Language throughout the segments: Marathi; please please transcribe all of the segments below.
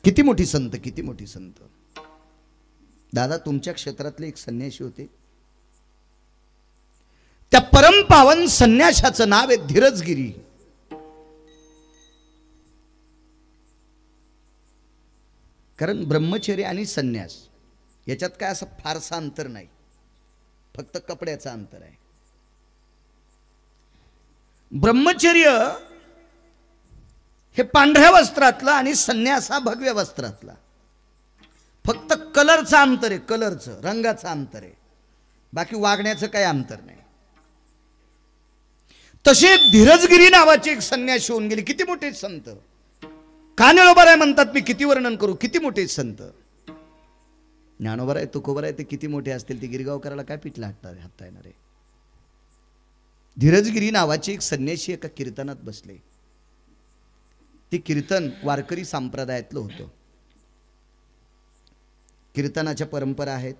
किती मोठी संत, किती मोठी संत. दादा तुमच्या क्षेत्रातले एक संन्यासी होते, त्या परमपावन संन्याशाचं नाव आहे धीरजगिरी. कारण ब्रह्मचर्य आणि संन्यास याच्यात काय असं फारसं अंतर नाही, फक्त कपड्याचं अंतर आहे. ब्रह्मचर्य हे पांढऱ्या वस्त्रातलं आणि संन्यास हा भगव्या वस्त्रातला. फक्त कलरचं अंतर आहे, कलरचं, रंगाचं अंतर आहे, बाकी वागण्याचं काही अंतर नाही. तसे धीरजगिरी नावाचे एक संन्यासी होऊन गेले. किती मोठे संत, कानळोबाराय म्हणतात, मी किती वर्णन करू, किती मोठे संत. ज्ञानोबाराय तुकोबाराय ते किती मोठे असतील, ते गिरगावकराला काय पिठला हातता येणार आहे. धीरजगिरी नावाचे एक संन्यासी एका कीर्तनात बसले. ते कीर्तन वारकरी संप्रदायातलं होतं. कीर्तनाच्या परंपरा आहेत,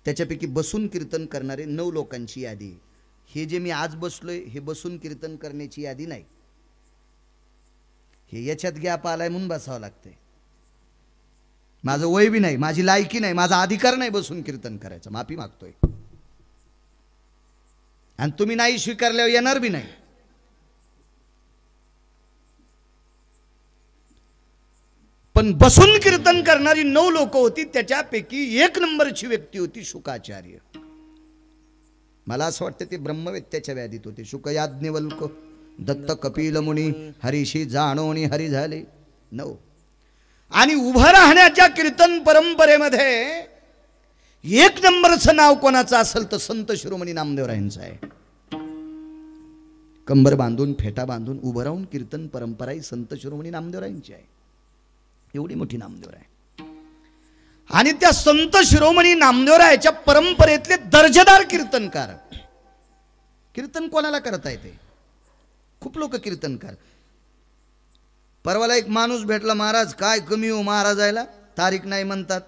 त्याच्यापैकी बसून कीर्तन करणारे 9 लोकांची यादी. हे जे मी आज बसलोय हे बसून कीर्तन करण्याची यादी नाही, हे याच्यात गॅप आलाय म्हणून बसावं लागतंय. माझं वय बी नाही, माझी लायकी नाही, माझा अधिकार नाही बसून कीर्तन करायचा, माफी मागतोय. आणि तुम्ही नाही स्वीकारल्यावर येणार बी नाही. पण बसून कीर्तन करणारी 9 लोक होती, त्याच्यापैकी 1 नंबरची व्यक्ती होती शुकाचार्य. मला असं वाटतं ते ब्रह्मवेत्याच्या व्याधीत होते. शुक याज्ञवल्क दत्त कपिल मुनी हरीशी जाणोनी हरी झाले 9. आणि उभं राहण्याच्या कीर्तन परंपरेमध्ये 1 नंबरचं नाव कोणाचं असेल तर संत शिरोमणी नामदेवरायांचं आहे. कंबर बांधून फेटा बांधून उभं राहून कीर्तन परंपरा ही संत शिरोमणी नामदेवरायांची आहे. एवढी मोठी नामदेवराय. आणि त्या संत शिरोमणी नामदेवरायाच्या परंपरेतले दर्जेदार कीर्तनकार. कीर्तन कोणाला करता येते, खूप लोक कीर्तनकार. परवाला एक माणूस भेटला, महाराज काय कमी हो महाराजायला, तारीख नाही म्हणतात.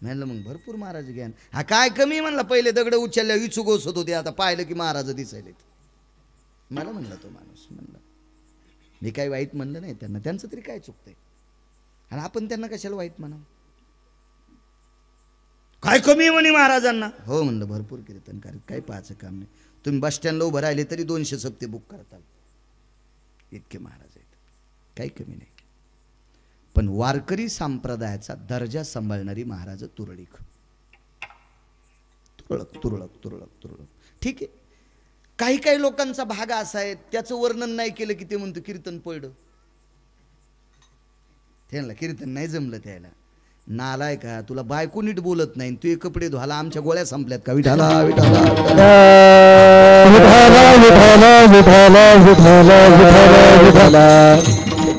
म्हणलं मग भरपूर महाराज घ्या. हा काय कमी म्हणला, पहिले दगड उचलल्या इचूक ओसत होते, आता पाहिलं की महाराज दिसायलेत. मला म्हणला तो माणूस, म्हणला मी काही वाईट म्हणलं नाही त्यांना, त्यांचं तरी काय चुकतंय आणि आपण त्यांना कशाला वाईट म्हणा. काय कमी म्हणे महाराजांना. हो म्हणलं भरपूर कीर्तनकार, काही पाहायचं काम नाही. तुम्ही बस स्टँडला उभं राहिले तरी 200 सप्ते बुक करताल, इतके महाराज आहेत, काही कमी नाही. पण वारकरी संप्रदायाचा दर्जा सांभाळणारी महाराज तुरळक तुरळक तुरळक तुरळक तुरळक. ठीक आहे, काही काही लोकांचा भाग असा आहे, त्याचं वर्णन नाही केलं की ते म्हणतो कीर्तन पडलं, त्यांना कीर्तन नाही जमलं. त्याला नालाय का, तुला बायको नीट बोलत नाही, तू कपडे धुवाला आमच्या गोळ्या संपल्यात का. विठाला विठाला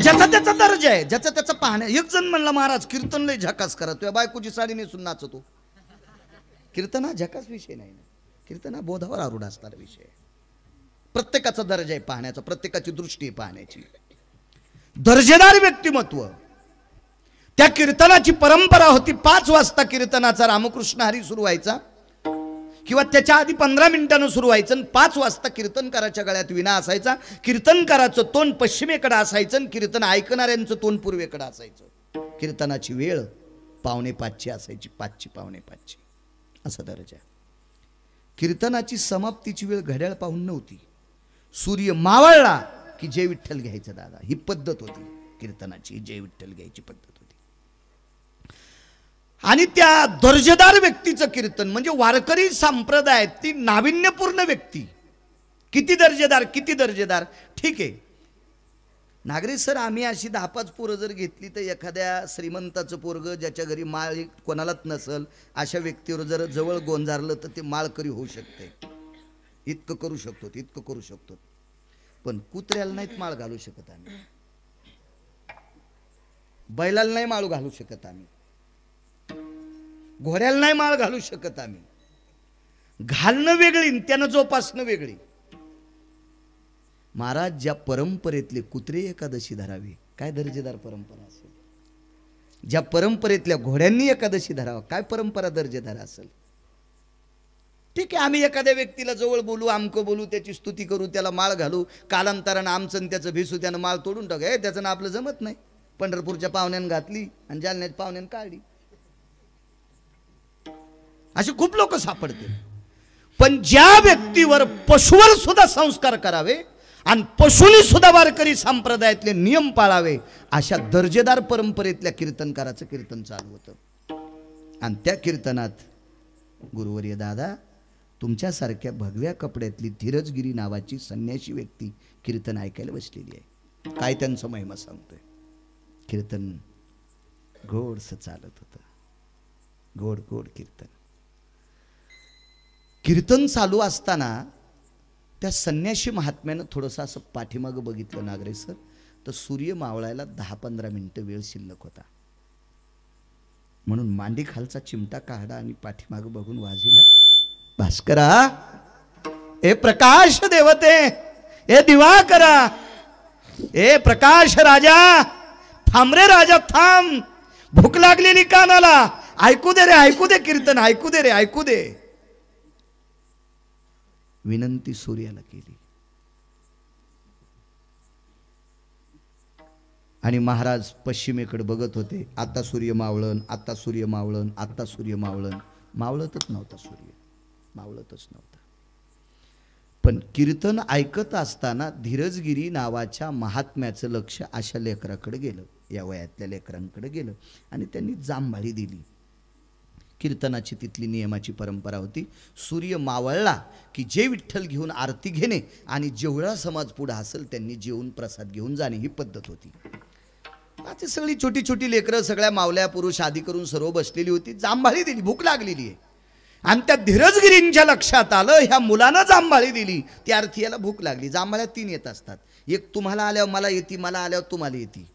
ज्याचा त्याचा दर्जा आहे, ज्याचा त्याचा पाहण्या. एक जण म्हणला महाराज कीर्तन लय झकास करा, तुझ्या बायकोची साडी नेसून नाचतो. कीर्तन हा झकास विषय नाही, कीर्तन हा बोधावर आरूढ असणारा विषय. प्रत्येकाचा दर्जा आहे पाहण्याचा, प्रत्येकाची दृष्टी आहे पाहण्याची. दर्जेदार व्यक्तिमत्व. त्या कीर्तनाची परंपरा होती, 5 वाजता कीर्तनाचा रामकृष्ण हरी सुरू व्हायचा, किंवा त्याच्या आधी 15 मिनिटांनं सुरू व्हायचं. 5 वाजता कीर्तनकाराच्या गळ्यात विणा असायचा, कीर्तनकाराचं तोंड पश्चिमेकडे असायचं, कीर्तन ऐकणाऱ्यांचं तोंड पूर्वेकडे असायचं. कीर्तनाची वेळ 4:45 असायची, 5ची 4:45 असा दर्जा. कीर्तनाची समाप्तीची वेळ घड्याळ पाहून नव्हती, सूर्य मावळला की जय विठ्ठल घ्यायचं. दादा ही पद्धत होती कीर्तनाची, जय विठ्ठल घ्यायची पद्धत होती. आणि त्या दर्जेदार व्यक्तीचं कीर्तन म्हणजे वारकरी संप्रदायात ती नाविन्यपूर्ण व्यक्ती. किती दर्जेदार, किती दर्जेदार. ठीक आहे नागरे सर, आम्ही अशी 10-5 पोरं जर घेतली तर एखाद्या श्रीमंताचं पोरग ज्याच्या घरी माळ कोणालाच नसल अशा व्यक्तीवर जर जवळ गोंजारलं तर ते माळकरी होऊ शकते. इतकं करू शकतो, इतकं करू शकतो. पण कुत्र्याला नाहीत माळ घालू शकत आम्ही, बैलाला नाही माळ घालू शकत आम्ही, घोड्याला नाही माळ घालू शकत आम्ही. घालणं वेगळी, त्यानं जोपासणं वेगळी. महाराज ज्या परंपरेतले कुत्रे एकादशी धरावी, काय दर्जेदार परंपरा असेल. ज्या परंपरेतल्या घोड्यांनी एकादशी धरावा, काय परंपरा दर्जेदार असेल. ठीक आहे, आम्ही एखाद्या व्यक्तीला जवळ बोलू, आमकं बोलू, त्याची स्तुती करू, त्याला माळ घालू, कालांतरानं आमचं त्याचं भिसू, त्यानं माळ तोडून टाकू, त्याचं ना आपलं जमत नाही. पंढरपूरच्या पाहुण्यानं घातली आणि जालन्याच्या पाहुण्यानं काढली. असे खूप लोक सापडतील. पण ज्या व्यक्तीवर पशुवर सुद्धा संस्कार करावे आणि पशुनी सुद्धा वारकरी संप्रदायातले नियम पाळावे अशा दर्जेदार परंपरेतल्या कीर्तनकाराचं कीर्तन चालू होतं. आणि त्या कीर्तनात गुरुवर्य दादा तुमच्यासारख्या भगव्या कपड्यातली धीरजगिरी नावाची संन्याशी व्यक्ती कीर्तन ऐकायला बसलेली आहे. काय त्यांचं महिमा सांगतोय. कीर्तन गोडस चालत होतं. गोड गोड कीर्तन. कीर्तन चालू असताना त्या संन्याशी महात्म्यानं थोडंसं असं पाठीमागं बघितलं नागरे सर, तर सूर्य मावळायला 10-15 मिनिटं वेळ शिल्लक होता. म्हणून मांडी खालचा चिमटा काढा आणि पाठीमागं बघून वाजिला, भास्करा ए प्रकाश देवते, ए दिवाकरा, ए प्रकाश राजा, थांब रे राजा थांब, भूक लागलेली कानाला, ऐकू दे रे ऐकू दे कीर्तन, ऐकू दे रे ऐकू दे. विनंती सूर्याला केली आणि महाराज पश्चिमेकडे बघत होते. आता सूर्य मावळण, आता सूर्य मावळण, आता सूर्य मावळण. मावळतच नव्हता सूर्य, मावळतच नव्हता. पण कीर्तन ऐकत असताना धीरजगिरी नावाच्या महात्म्याचं लक्ष अशा लेकराकडे गेलं, या वयातल्या लेकरांकडे गेलं आणि त्यांनी जांभाळी दिली. कीर्तनाची तिथली नियमाची परंपरा होती. सूर्य मावळला की जे विठ्ठल घेऊन आरती घेणे आणि जेवढा समाज पुढे असेल त्यांनी जेवून प्रसाद घेऊन जाणे ही पद्धत होती. आता सगळी छोटी छोटी लेकरं सगळ्या मावल्या पुरुष आदी करून सर्व बसलेली होती. जांभाळी दिली, भूक लागलेली आहे. आणि त्या धीरजगिरींच्या लक्षात आलं ह्या मुलानं जांभाळी दिली ती अर्थी याला भूक लागली. जांभाळ्या 3 येत असतात. एक तुम्हाला आल्यावर मला येते, मला आल्यावर तुम्हाला येते,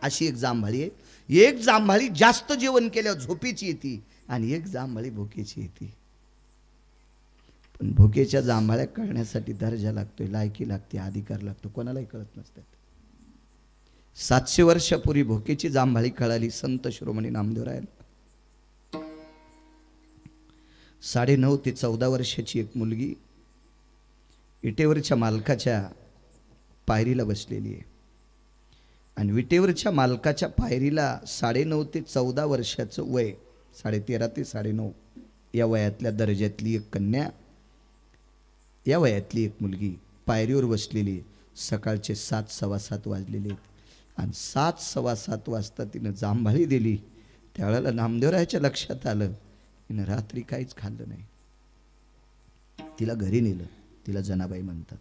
अशी एक जांभाळी आहे. एक जांभाळी जास्त जेवण केल्यावर झोपेची येते आणि एक जांभाळी भुकेची येते. पण भुकेच्या जांभाळ्या कळण्यासाठी दर्जा लागतोय, लायकी लागते, अधिकार लागतो. कोणालाही कळत नसतात. 700 वर्षापूर्वी भुकेची जांभाळी कळाली संत शिरोमणी नामदेवरायाला. 9.5 ते 14 वर्षाची एक मुलगी विटेवरच्या मालकाच्या पायरीला बसलेली आहे आणि विटेवरच्या मालकाच्या पायरीला 9.5 ते 14 वर्षाचं वय, 13.5 ते 9.5 या वयातल्या दर्जातली एक कन्या, या वयातली एक मुलगी पायरीवर बसलेली. सकाळचे 7-7:15 वाजलेले आहेत आणि 7-7:15 वाजता तिनं जांभाळी दिली. त्यावेळेला नामदेवरायाच्या लक्षात आलं तिनं रात्री काहीच खाल्लं नाही. तिला घरी नेलं. तिला जनाबाई म्हणतात.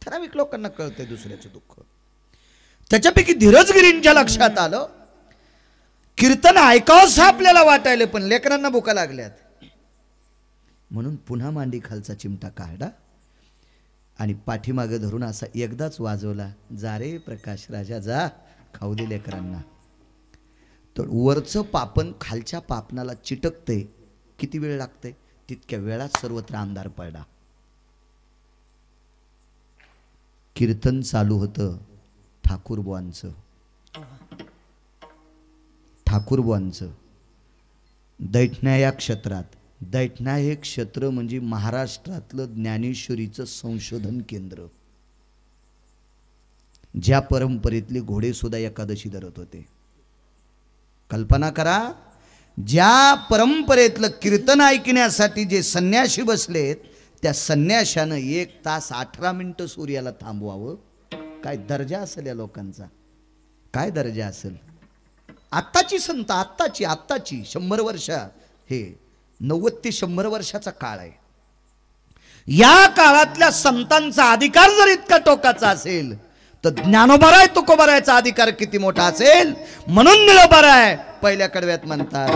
ठराविक लोकांना कळतंय दुसऱ्याचं दुःख. त्याच्यापैकी धीरजगिरींच्या लक्षात आलं कीर्तन ऐकावंसं आपल्याला वाटायला पण लेकरांना भुका लागल्यात. म्हणून पुन्हा मांडी खालचा चिमटा काढला आणि पाठीमागे धरून असा एकदाच वाजवला, जा रे प्रकाश राजा जा, खाऊ दे लेकरांना. तर वरचं पापण खालच्या पापणाला चिटकते. किती वेळ लागते? तितक्या वेळात सर्वत्र अंधार पडला. कीर्तन चालू होतं ठाकूरबुवांचं. ठाकूरबुवांचं दैठणा या क्षेत्रात. दैठणा हे क्षेत्र म्हणजे महाराष्ट्रातलं ज्ञानेश्वरीचं संशोधन केंद्र. ज्या परंपरेतले घोडे सुद्धा एकादशी धरत होते. कल्पना करा, ज्या परंपरेतलं कीर्तन ऐकण्यासाठी जे संन्याशी बसलेत त्या संन्याशानं 1 तास 18 मिनिटं सूर्याला थांबवावं. काय दर्जा असेल या लोकांचा, काय दर्जा असेल. आत्ताची संत, आत्ताची 100 वर्ष, हे 90 ते 100 वर्षाचा काळ आहे. या काळातल्या संतांचा अधिकार जर इतका टोकाचा असेल तर ज्ञानोबाराय तुकोबारायचा अधिकार किती मोठा असेल. म्हणून निळोबाराय पहिल्या कडव्यात म्हणतात,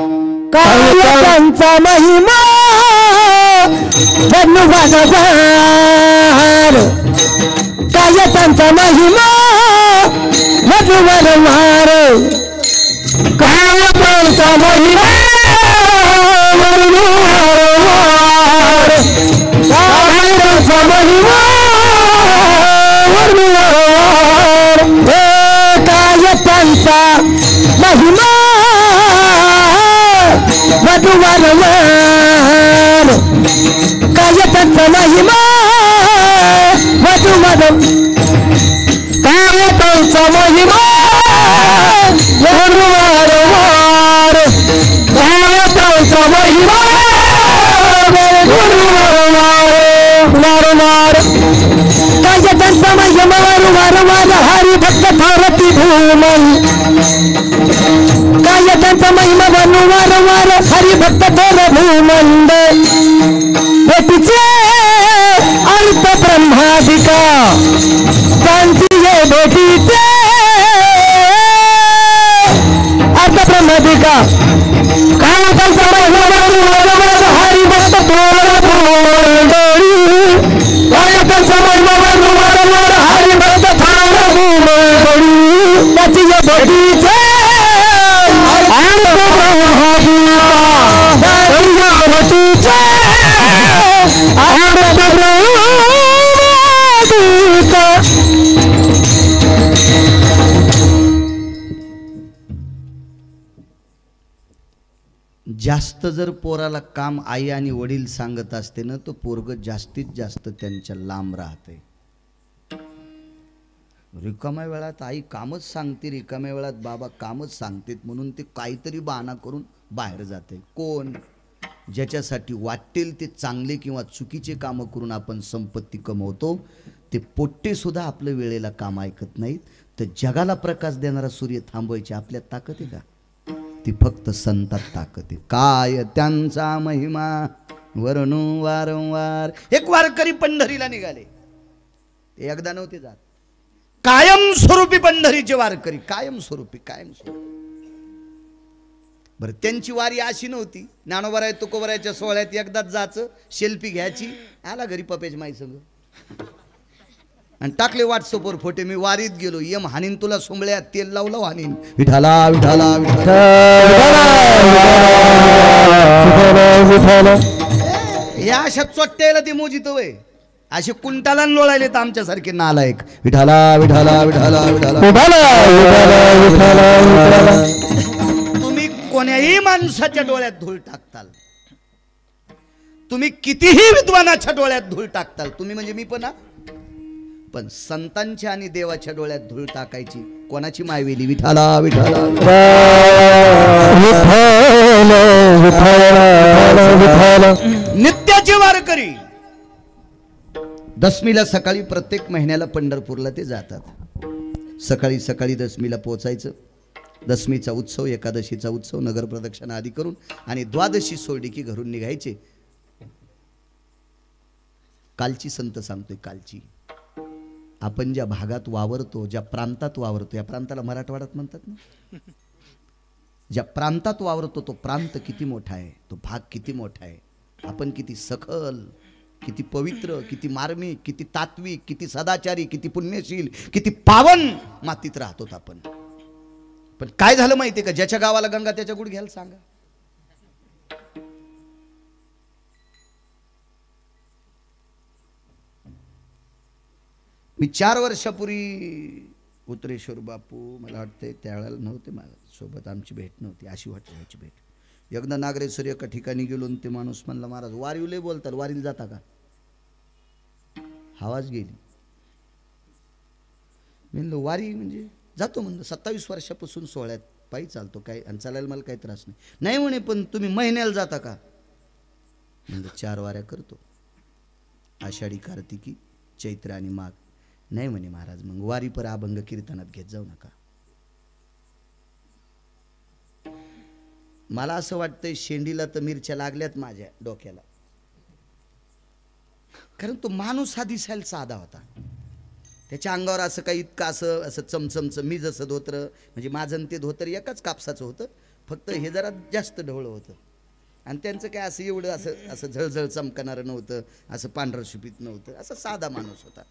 काय त्यांचा महिमा काय त्यांचा महिमा मधुवर मार, काय त्यांचा महिमा काय त्यांचा महिमा काय त्यांचा महिमा मधुवर मार, काय त्यांचा महिमा मधुवर, काय त्यांचा महिमा वारंवार काय त्यांचा महिमा वारंवार काय त्यांचा महिमा वारंवार हरी भक्त भारती भूमन काय त्यांचा महिमा वारंवार हरी भक्त थोर भूमंड भेटीचे अर्थ ब्रह्मादिका त्यांची ये भेटीचे अर्थ ब्रह्मादिका काय त्यांचा महिमा वारंवार हरी भक्त थोर भूमंड काय त्यांचा महिमा वारंवार हरी भक्त थोर भूमंड त्याची ये भेटीचे जास्त जर पोराला काम आई आणि वडील सांगत असते ना तर पोरग जास्तीत जास्त त्यांच्या लांब राहते. रिकाम्या वेळात आई कामच सांगते, रिकाम्या वेळात बाबा कामच सांगतेत म्हणून ते काहीतरी बहाणा करून बाहेर जाते. कोण? ज्याच्यासाठी वाटेल ते चांगले किंवा चुकीचे कामं करून आपण संपत्ती कमवतो ते पोट्टे सुद्धा आपल्या वेळेला काम ऐकत नाहीत. तर जगाला प्रकाश देणारा सूर्य थांबवायची आपल्यात ताकद आहे का? ती फक्त संतात ताकद आहे. काय त्यांचा महिमा वर्णू वारंवार. एक वारकरी पंढरीला निघाले, ते एकदा नव्हते जात, कायमस्वरूपी पंढरीचे वारकरी, कायमस्वरूपी. बरं, त्यांची वारी अशी नव्हती ज्ञानोबराय तुकोबरायच्या सोहळ्यात एकदाच जायचं, सेल्फी घ्यायची, आला घरी पपेज माई संग आणि टाकले व्हॉट्सअपवर फोटे, मी वारीत गेलो, यम हानीन तुला सोंबळ्यात तेल लावलं हानीन, विठाला विठाला विठाला. या अशा चोट्ट्याला ती मोजित वय असे कुंटाला लोळायले तर आमच्यासारखे नालायक. विठाला विठाला विठाला विठाला. तुम्ही कोण्याही माणसाच्या डोळ्यात धूळ टाकताल, तुम्ही कितीही विद्वानाच्या डोळ्यात धूळ टाकताल, तुम्ही म्हणजे मी पण संतांच्या आणि देवाच्या डोळ्यात धूळ टाकायची कोणाची मायवेली? विठाला विठाला. नित्याचे वारकरी दशमीला सकाळी प्रत्येक महिन्याला पंढरपूरला ते जातात. सकाळी सकाळी दशमीला पोचायचं, दशमीचा उत्सव, एकादशीचा उत्सव, नगर प्रदक्षिणा आदी करून आणि द्वादशी सोडली की घरून निघायचे. कालची संत सांगतोय, कालची आपण ज्या भागात वावरतो, ज्या प्रांतात वावरतो, या प्रांताला मराठवाड्यात म्हणतात ना, ज्या प्रांतात वावरतो तो प्रांत किती मोठा आहे, तो भाग किती मोठा आहे, आपण किती सखल, किती पवित्र, किती मार्मिक, किती तात्विक, किती सदाचारी, किती पुण्यशील, किती पावन मातीत राहतो आपण. पण काय झालं माहितीये का? ज्याच्या गावाला गंगा त्याच्या गुडघ्याला सांगा. मी 4 वर्षापूर्वी उत्तरेश्वर बापू, मला वाटतंय त्यावेळेला नव्हते माझ्यासोबत, आमची भेट नव्हती, अशी वाटली भेट. एकदा नागरेश्वर एका ठिकाणी गेलो आणि ते माणूस म्हणला, महाराज वारीला लय बोलतात, वारीला जाता का? आवाज गेली. म्हणलं वारी म्हणजे जातो म्हणलं, 27 वर्षापासून सोहळ्यात पायी चालतो, काय आणि चालायला मला काही त्रास नाही. नाही म्हणे, पण तुम्ही महिन्याला जाता का? म्हणलं 4 वाऱ्या करतो, आषाढी, कार्तिकी, चैत्र आणि माघ. नाही म्हणे महाराज, मग वारी पर अभंग कीर्तनात घेत जाऊ नका. मला असं वाटतंय शेंडीला तर मिरच्या लागल्यात माझ्या डोक्याला, कारण तो माणूस हा दिसायला साधा होता, त्याच्या अंगावर असं काही इतकं असं चमचमचं, मी जसं धोतर म्हणजे माझं ते धोतर एकाच कापसाचं होतं, फक्त हे जरा जास्त ढवळं होतं आणि त्यांचं काय असं एवढं असं झळझळ चमकणारं नव्हतं, असं पांढरं शुभीत नव्हतं, असं साधा माणूस होता.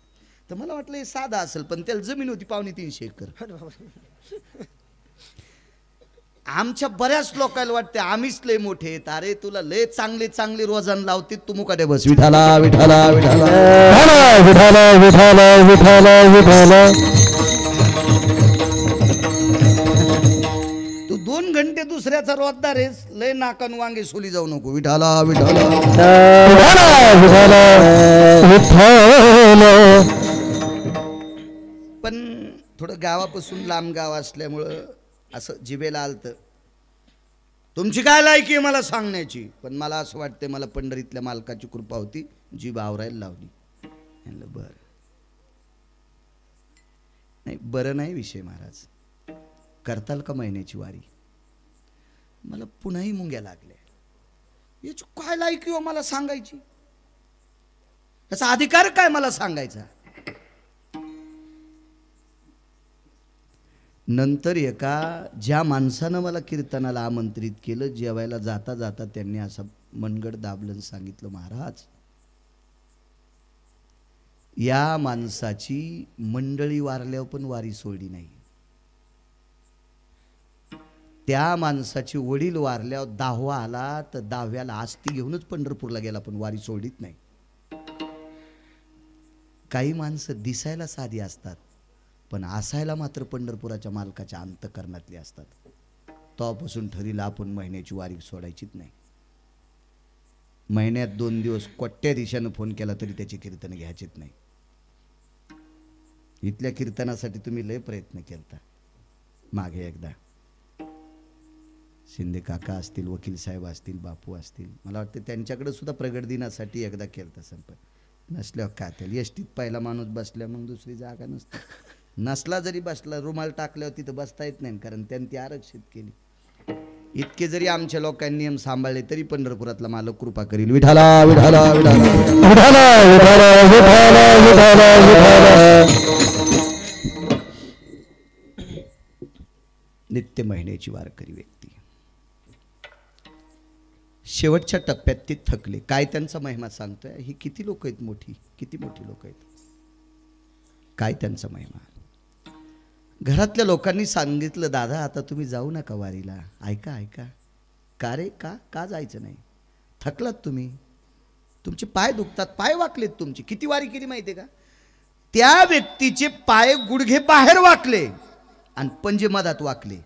तर मला वाटलं हे साधा असेल, पण त्याला जमीन होती 3.5 एकर. आमच्या बऱ्याच लोकांना वाटते आम्हीच लय मोठे आहेत, अरे तुला लय चांगले चांगले रोजान लावते, तू मुकाट्या बस. विठाला विठाला विठाला विठाला विठाला विठाला विठाला. तू 2 घंटे दुसऱ्याचा रोजदार आहेस, लय नाकान वांगे सोली जाऊ नको. विठाला विठाला विठाला विठाला. पण थोडं गावापासून लांब गाव असल्यामुळं असं जिभेला आलतं. तुमची काय लायकी आहे मला सांगण्याची, पण मला असं वाटतं मला पंढरीतल्या मालकाची कृपा होती, जीभ आवरायला लावली. म्हणलं बरं नाही, बरं नाही विषय महाराज, करताल का महिन्याची वारी? मला पुन्हाही मुंग्या लागल्या. याची काय लायकी हो मला सांगायची? त्याचा अधिकार काय मला सांगायचा? नंतर एका ज्या माणसानं मला कीर्तनाला आमंत्रित केलं, जेवायला जाता जाता त्यांनी असं मनगड दाबलं आणि सांगितलं, महाराज या माणसाची मंडळी वारल्यावर पण वारी सोडली नाही. त्या माणसाचे वडील वारल्यावर 10वा आला तर 10व्याला आस्ती घेऊनच पंढरपूरला गेला, पण वारी सोडलीच नाही. काही माणसं दिसायला साधी असतात, पण असायला मात्र पंढरपुराच्या मालकाच्या अंतःकरणातली असतात. तेव्हापासून ठरलं आपण महिन्याची वारी सोडायचीच नाही. महिन्यात 2 दिवस कोट्या दिशानं फोन केला तरी त्याची कीर्तन घ्यायचीच नाही. इथल्या कीर्तनासाठी तुम्ही लय प्रयत्न केलता. मागे एकदा शिंदे काका असतील, वकील साहेब असतील, बापू असतील, मला वाटतं त्यांच्याकडे सुद्धा प्रगट दिनासाठी एकदा केलता संपर्क. नसल्यावर काय त्याला एसटीत पहिला माणूस बसल्या मग दुसरी जागा नसते. नसला जरी बसला रुमाल टाकल्यावर तिथं बसता येत नाही, कारण त्यांनी ती आरक्षित केली. इतके जरी आमच्या लोकांनी नियम सांभाळले तरी पंढरपुरातला मालक कृपा करील. विठाला विठाला विठाला विठाला विठाला विठाला विठाला. नित्य महिन्याची वारकरी व्यक्ती शेवटच्या टप्प्यात ते थकले. काय त्यांचा महिमा सांगतोय? ही किती लोक आहेत मोठी, किती मोठी लोक आहेत, काय त्यांचा महिमा. घरातल्या लोकांनी सांगितलं, दादा आता तुम्ही जाऊ नका वारीला. ऐका ऐका. का रे? का जायचं नाही? थकलात तुम्ही, तुमचे पाय दुखतात, पाय वाकलेत तुमचे. किती वारी केली माहितीये का? त्या व्यक्तीचे पाय गुडघे बाहेर वाकले आणि पंजे मधात वाकले.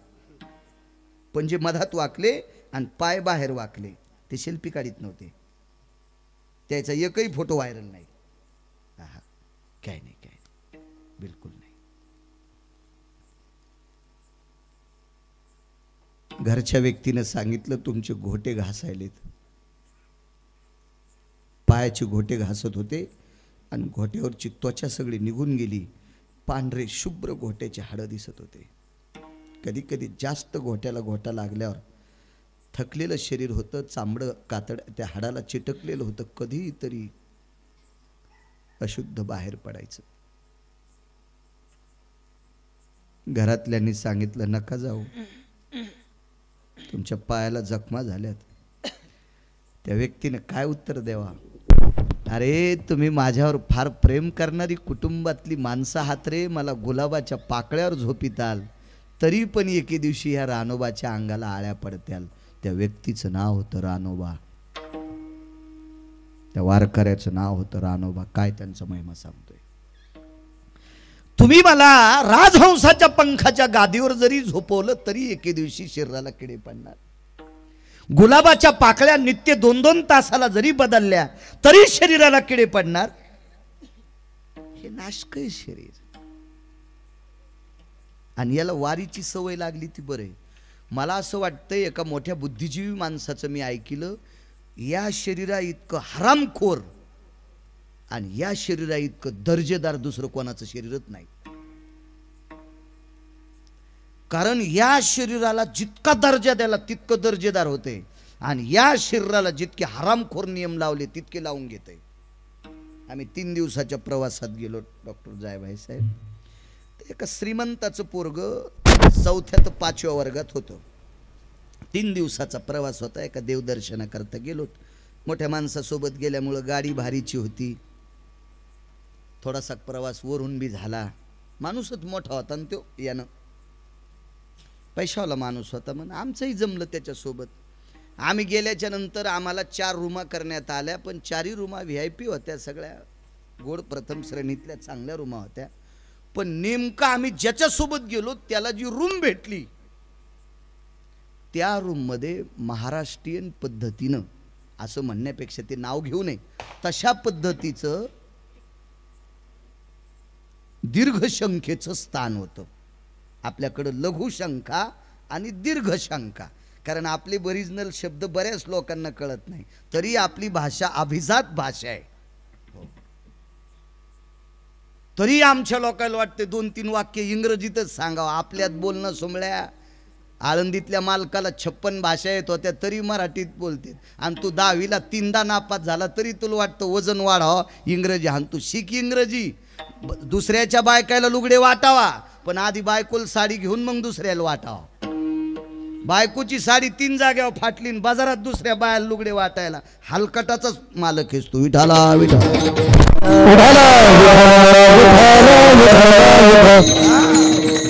पंजे मधात वाकले आणि पाय बाहेर वाकले. ते शिल्पी काढीत नव्हते, त्याचा एकही फोटो व्हायरल नाही. हा काय नाही, काय नाही, बिलकुल नाही. घरच्या व्यक्तीनं सांगितलं, तुमचे घोटे घासायलेत. पायाचे घोटे घासत होते आणि घोट्यावरची त्वचा सगळी निघून गेली. पांढरे शुभ्र घोट्याचे हाडं दिसत होते. कधी कधी जास्त घोट्याला घोटा लागल्यावर थकलेलं शरीर होतं, चांबडं कातड त्या हाडाला चिटकलेलं होतं, कधी तरी अशुद्ध बाहेर पडायचं. घरातल्यांनी सांगितलं, नका जाऊ, तुमच्या पायाला जखमा झाल्यात. त्या व्यक्तीने काय उत्तर द्यावा? अरे तुम्ही माझ्यावर फार प्रेम करणारी कुटुंबातली माणसं आहात रे. मला गुलाबाच्या पाकळ्यावर झोपिताल तरी पण एके दिवशी ह्या रानोबाच्या अंगाला आळ्या पडत्याल. त्या व्यक्तीचं नाव होतं रानोबा, त्या वारकऱ्याचं नाव होतं रानोबा. काय त्यांचा महिमा सांगतोय. तुम्ही मला राजहंसाच्या पंखाच्या गादीवर जरी झोपवलं तरी एके दिवशी शरीराला किडे पडणार. गुलाबाच्या पाकळ्या नित्य 2-2 तासाला जरी बदलल्या तरी शरीराला किडे पडणार. हे नाशकय शरीर. आणि याला वारीची सवय लागली ती बरे. मला असं वाटतंय एका मोठ्या बुद्धिजीवी माणसाचं मी ऐकलं, या शरीरा इतकं हरामखोर आणि या शरीरा इतकं दर्जेदार दुसरं कोणाचं शरीरच नाही. कारण या शरीराला जितका दर्जा द्याला तितकं दर्जेदार होते आणि या शरीराला जितके हरामखोर नियम लावले तितके लावून घेते. आम्ही 3 दिवसाच्या प्रवासात गेलो डॉक्टर जायभाई साहेब. एका श्रीमंताचं पोरग 4थ्या ते 5व्या वर्गात होतं. 3 दिवसाचा प्रवास होता. एका देवदर्शनाकरता गेलो. मोठ्या माणसासोबत गेल्यामुळं गाडी भारीची होती. थोडासा प्रवास वरून बी झाला. माणूसच मोठा होता आणि तो यानं पैशावाला माणूस होता. म्हणून आमचंही जमलं त्याच्यासोबत. आम्ही गेल्याच्या नंतर आम्हाला 4 रूमा करण्यात आल्या, पण 4ही रूमा VIP होत्या. सगळ्या गोड प्रथम श्रेणीतल्या चांगल्या रूमा होत्या. पण नेमका आम्ही ज्याच्यासोबत गेलो त्याला जी रूम भेटली त्या रूममध्ये महाराष्ट्रीयन पद्धतीनं, असं म्हणण्यापेक्षा ते नाव घेऊ नये, तशा पद्धतीचं दीर्घशंखेचं स्थान होतं. आपल्याकडं लघुशंखा आणि दीर्घ शंका. कारण आपले ओरिजिनल शब्द बऱ्याच लोकांना कळत नाही, तरी आपली भाषा अभिजात भाषा आहे. तरी आमच्या लोकांना वाटते 2-3 वाक्य इंग्रजीतच सांगावं. आपल्यात बोलणं सोमळ्या. आळंदीतल्या मालकाला 56 भाषा येत होत्या तरी मराठीत बोलते, आणि तू 10वीला 3दा नापास झाला तरी तुला वाटतं वजन वाढावं इंग्रजी. आणि तू शिक इंग्रजी. दुसऱ्याच्या बायकाला लुगडे वाटावा, पण आधी बायकोला साडी घेऊन मग दुसऱ्याला वाटावा. बायकोची साडी 3 जाग्यावर फाटली, बाजारात दुसऱ्या बायाला लुगडे वाटायला. हलकटाचाच मालक आहेस तू. विठाला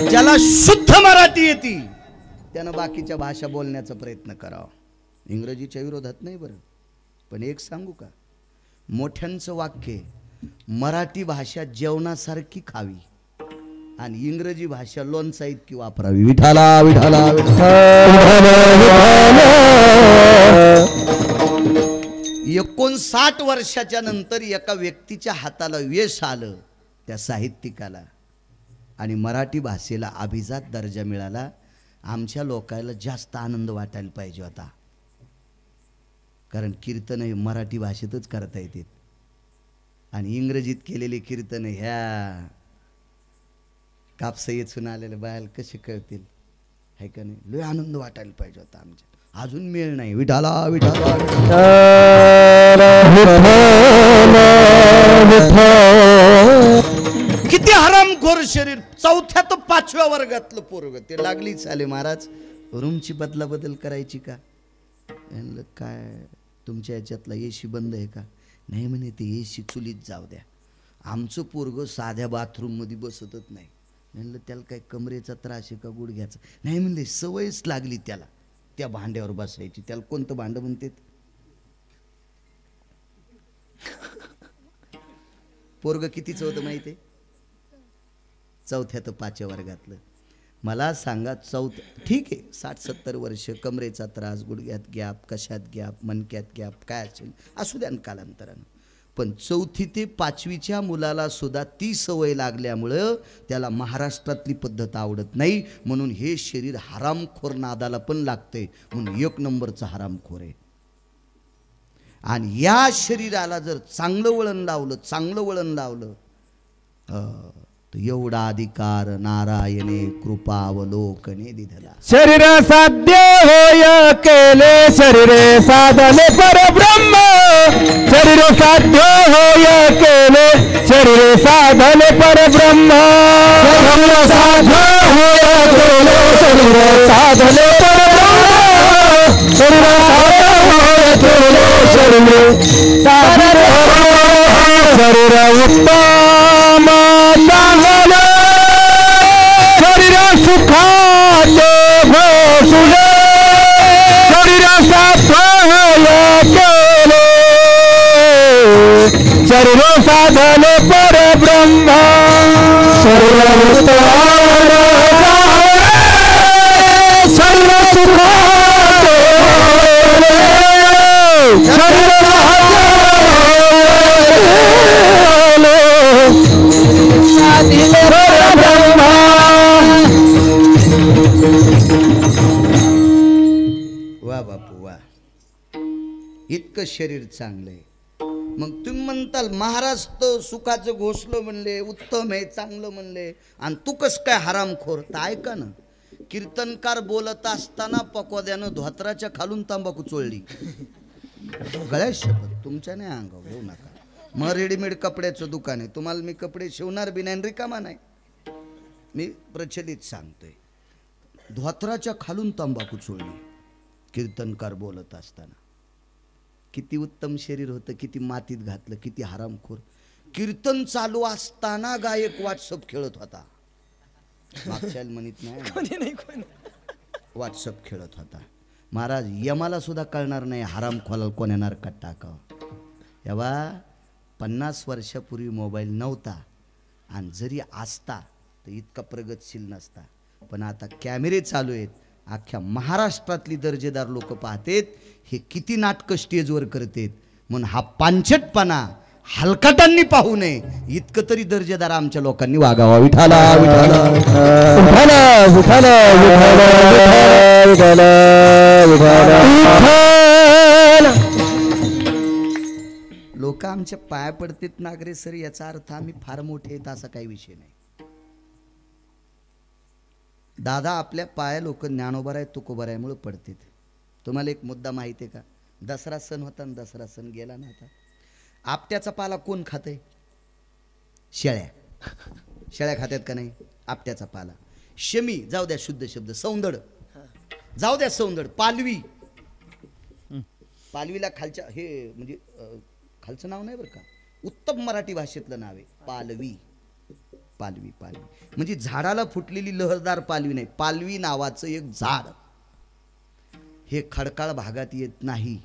ज्याला शुद्ध मराठी येते त्यानं बाकीच्या भाषा बोलण्याचा प्रयत्न करावा. इंग्रजीच्या विरोधात नाही बरं, पण एक सांगू का, मोठ्यांचं वाक्य, मराठी भाषा जेवणासारखी खावी आणि इंग्रजी भाषा लोणचा इतकी वापरावी. विठाला विठाला 59 वर्षाच्या नंतर एका व्यक्तीच्या हाताला यश आलं, त्या साहित्यिकाला, आणि मराठी भाषेला अभिजात दर्जा मिळाला. आमच्या लोकांना जास्त आनंद वाटायला पाहिजे होता, कारण कीर्तन हे मराठी भाषेतच करता येतात आणि इंग्रजीत केलेले कीर्तन ह्या कापसा येचून आलेल्या बायाला कसे कळतील, आहे का नाही. लय आनंद वाटायला पाहिजे होता आमच्या. अजून मेळ नाही. विठाला विठाला किती हरामखोर शरीर. 4थ्या तर 5व्या वर्गातलं पोरग ते लागलीच आले. महाराज रूमची बदला बदल करायची का? म्हणलं काय तुमच्या याच्यातला एसी बंद आहे का? नाही म्हणे ते एसी चुलीत जाऊ द्या. आमचं पोरग साध्या बाथरूममध्ये बसतच नाही. म्हणलं त्याला काय कमरेचा त्रास आहे का गुडघ्याचा? नाही म्हणले सवयच लागली त्याला त्या भांड्यावर बसायची. त्याला कोणतं भांडं म्हणते? पोरग कितीचं होतं माहिती आहे? 4थ्या तर 5व्या वर्गातलं. मला सांगा, ठीक आहे 60-70 वर्ष, कमरेचा त्रास, गुडघ्यात गॅप, कशात गॅप, मनक्यात गॅप, काय असेल असू द्या कालांतरानं, पण 4थी ते 5वीच्या मुलाला सुद्धा ती सवय लागल्यामुळं त्याला महाराष्ट्रातली पद्धत आवडत नाही. म्हणून हे शरीर हरामखोर नादाला पण लागते, म्हणून 1 नंबरचं हरामखोर आहे. आणि या शरीराला जर चांगलं वळण लावलं तर एवढा अधिकार नारायणे कृपावलोकने दिधला. शरीर साध्य होय केले शरीरे साधने परब्रह्म. शरीर साध्य होय केले शरीरे साधने परब्रह्म. शरीर साध्य होय केले शरीरे साधने परब्रह्म. शरीर साध्य होय केले शरीरे साधने परब्रह्म. शरीर उत्तम चांगले शरीर सुखाचे भोसुले. शरीर साधय केले शरीर साधने परब्रह्म. शरीर शरीर सुखाचे शरीर वा बापू वा, इतकं शरीर चांगलंय. मग तुम्ही म्हणताल महाराज तर सुखाचं घोषलं म्हणले, उत्तम आहे, चांगलं म्हणले, आणि तू कस काय हरामखोर? तर ऐका ना, कीर्तनकार बोलत असताना पकोद्यानं धोत्राच्या खालून तंबाखू चोळली. गळ्यात शपथ, तुमच्या नाही अंगावर घेऊ नका. मग रेडीमेड कपड्याचं दुकान आहे, तुम्हाला मी कपडे शिवणार बी नाही, रिकामा नाही. मी प्रचलित सांगतोय, धोत्राच्या खालून तंबाखू चोळली कीर्तनकार बोलत असताना. किती उत्तम शरीर होतं, किती मातीत घातलं, किती हरामखोर. कीर्तन चालू असताना गायक व्हॉट्सअप खेळत होता. मागच्या म्हणत नाही, व्हॉट्सअप खेळत होता. महाराज यमाला सुद्धा कळणार नाही हरामखोराला कोण्या नरकात टाकावं. तेव्हा 50 वर्षापूर्वी मोबाईल नव्हता, आणि जरी असता तर इतका प्रगतशील नसता. पण आता कॅमेरे चालू आहेत, अख्ख्या महाराष्ट्रातली दर्जेदार लोक पाहतेत हे किती नाटकं स्टेजवर करतेत. म्हणून हा पांचटपणा, हलकटांनी पाहू नये इतकं तरी दर्जेदार आमच्या लोकांनी वागावा. विठाला विठाला लोक आमच्या पाया पडतात नागरे सर, याचा अर्थ आम्ही फार मोठे आहेत असा काही विषय नाही. दादा आपल्या पाया लोक ज्ञानोबा आहे तुकोबा आहे मुळे पडतात. तुम्हाला एक मुद्दा माहिती आहे का? दसरा सण होता आणि दसरा सण गेला ना. आता आपट्याचा पाला कोण खाते? शेळ्या. शेळ्या खात्यात का नाही आपट्याचा पाला? शमी जाऊ द्या शुद्ध शब्द, सौंदड जाऊ द्या सौंदड, पालवी. पालवीला खालच्या हे म्हणजे खालचं नाव नाही बरं का, उत्तम मराठी भाषेतलं नाव आहे पालवी. पालवी पालवी म्हणजे झाडाला फुटलेली लहरदार पालवी नाही, पालवी नावाचं एक झाड. हे खडकाळ भागात येत नाही.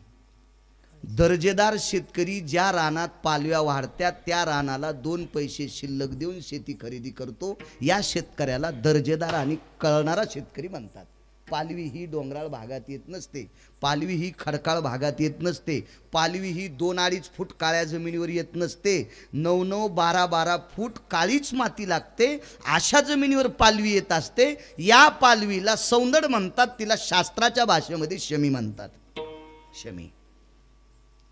दर्जेदार शेतकरी ज्या रानात पालव्या वाढत्यात त्या रानाला 2 पैसे शिल्लक देऊन शेती खरेदी करतो, या शेतकऱ्याला दर्जेदार आणि कळणारा शेतकरी म्हणतात. पालवी ही डोंगराळ भागात येत नसते, पालवी ही खडकाळ भागात येत नसते, पालवी ही 2-2.5 फूट काळ्या जमिनीवर येत नसते, 9-9, 12-12 फूट काळीच माती लागते, अशा जमिनीवर पालवी येत असते. या पालवीला सौंदड म्हणतात, तिला शास्त्राच्या भाषेमध्ये शमी म्हणतात. शमी.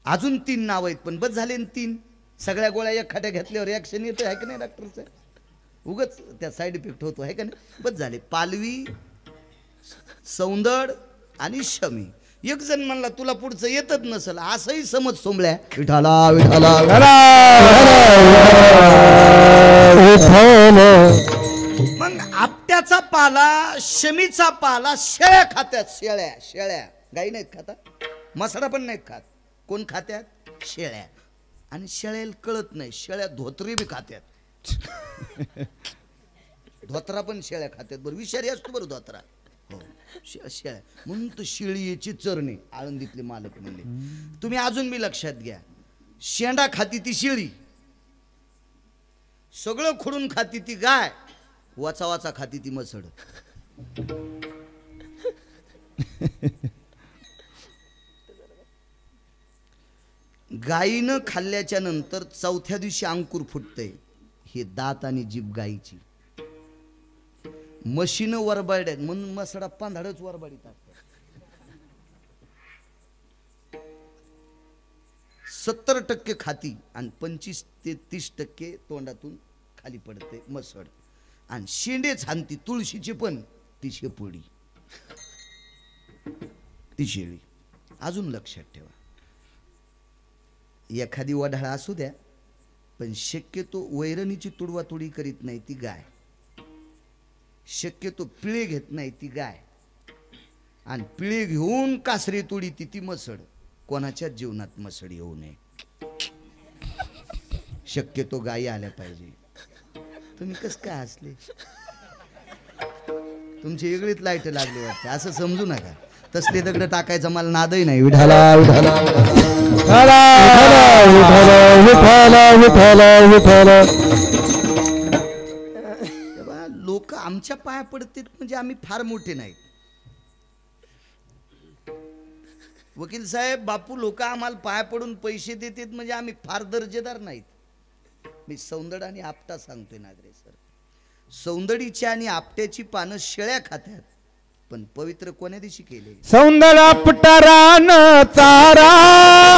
अजून 3 नाव आहेत पण बस झाले 3. सगळ्या गोळ्या एखाद्या घेतल्यावर रिॲक्शन येतं आहे का नाही डॉक्टरचं? उगच त्या साईड इफेक्ट होतो आहे का नाही? बस झाले पालवी, सौंदड आणि शमी. एक जण म्हणला तुला पुढचं येतच नसल, असंही समज सोमल्या. विठाला विठाला मग आपट्याचा पाला, शमीचा पाला शेळ्या खात्यात. शेळ्या शेळ्या गाई नाहीत खाता, मसडा पण नाहीत खात. कोण खात्यात? शेळ्या. आणि शेळ्याला कळत नाही, शेळ्या धोत्री बी खात्यात. धोत्रा पण शेळ्या खात्यात. बरं विषारी असतो बरं धोत्रा. हो शेळ्या म्हणून तर शेळीची चरणे आळंदीतले मालक म्हणले. तुम्ही अजून बी लक्षात घ्या, शेंडा खाती ती शेळी, सगळं खोडून खाती ती गाय, वाचा वाचा खाती ती मसड. गायीनं खाल्ल्याच्या नंतर 4थ्या दिवशी अंकुर फुटतंय. हे दात आणि जीभ गायीची. म्हशीनं वरबाड्यात म्हणून मसडा पांधाडच वरबाडीत असतात. 70% खाती आणि 25 ते 30% तोंडातून खाली पडते मसड. आणि शेंडेच हानती, तुळशीची पण ती शेपुडी, ती शेळी. अजून लक्षात ठेवा, एखादी वढाळा असू द्या पण शक्यतो वैरणीची तुडवातुडी करीत नाही ती गाय, शक्यतो पिळे घेत नाही ती गाय, आणि पिळे घेऊन कासरी तुडी ती मसड. कोणाच्या जीवनात मसड येऊ नये. शक्यतो गायी आल्या पाहिजे. तुम्ही कस काय हसले? तुमची वेगळीच लाईट लागली वाटते, असं समजू नका. तसले दगड टाकायचा मला नादही नाही. विठाला विठाला लोक आमच्या पाया पडतात म्हणजे आम्ही फार मोठे नाहीत. वकील साहेब बापू लोक आम्हाला पाया पडून पैसे देतात म्हणजे आम्ही फार दर्जेदार नाहीत. मी सौंदड आणि आपटा सांगतोय नागरे सर. सौंदडीच्या आणि आपट्याची पानं शेळ्या खात्यात, पण पवित्र कोण्या दिवशी केले? सौंदड आपटा रान चारा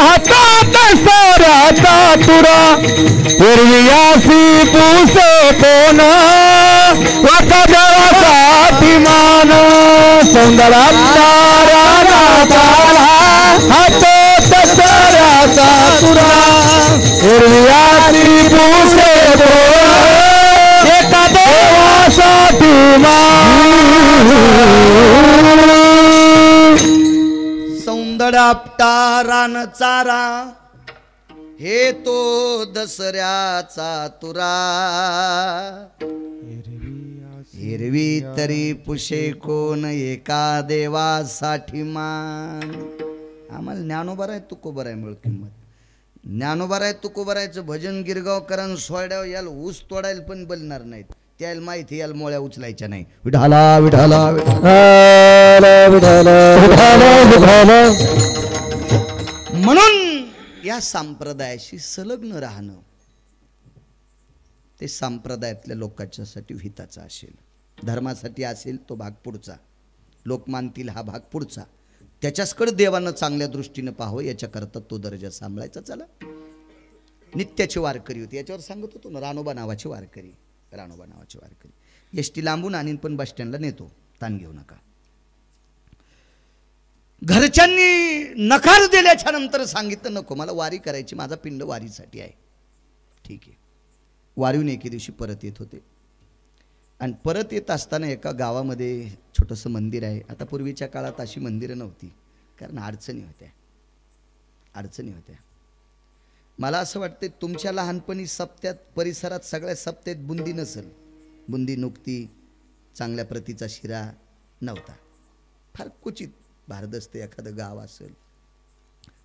हातात सोऱ्याचा तुरा, पूर्वीयासी पुसे कोण वाका देवाचा अभिमान. सौंदड आपटा रान चारा हातात सोऱ्याचा तुरा, पूर्वीयासी पुसे कोण एका देवाचा अभिमान. सौंदड आपटा रान चारा हे तो दसऱ्याचा तुरा, हिरवी तरी पुशे कोण एका देवासाठी मान. आम्हाला ज्ञानोबा आहे तुकोबा आहे मिळ किंमत. ज्ञानोबा आहे तुकोबा रायचं भजन गिरगावकरांना सोड्यावर याला ऊस तोडायला पण बोलणार नाहीत. त्याला माहिती याला मोळ्या उचलायच्या नाही. विठाला विठाला म्हणून या त्या संप्रदायाशी संलग्न राहणं ते संप्रदायातल्या लोकांच्यासाठी हिताचं असेल. धर्मासाठी असेल तो भाग पुढचा, लोक मानतील हा भाग पुढचा. त्याच्याचकडे देवानं चांगल्या दृष्टीनं पाहावं याच्याकरता तो दर्जा सांभाळायचा. चला, नित्याची वारकरी होती, याच्यावर सांगत होतो ना, रानोबा नावाची वारकरी. रानोबा नावाची वारकरी एस टी लांबून आणीन पण बस स्टँडला नेतो, ताण घेऊ नका. घरच्यांनी नकार दिल्याच्या नंतर सांगितलं नको मला वारी करायची, माझा पिंड वारीसाठी आहे. ठीक आहे. वारीहून एके दिवशी परत येत होते आणि परत येत असताना एका गावामध्ये छोटंसं मंदिर आहे. आता पूर्वीच्या काळात अशी मंदिरं नव्हती, कारण अडचणी होत्या. मला असं वाटतं तुमच्या लहानपणी सप्त्यात परिसरात सगळ्या सप्त्यात बुंदी नसेल, बुंदी नुकती चांगल्या प्रतीचा शिरा नव्हता. फार क्वचित भारदस्त एखादं गाव असेल,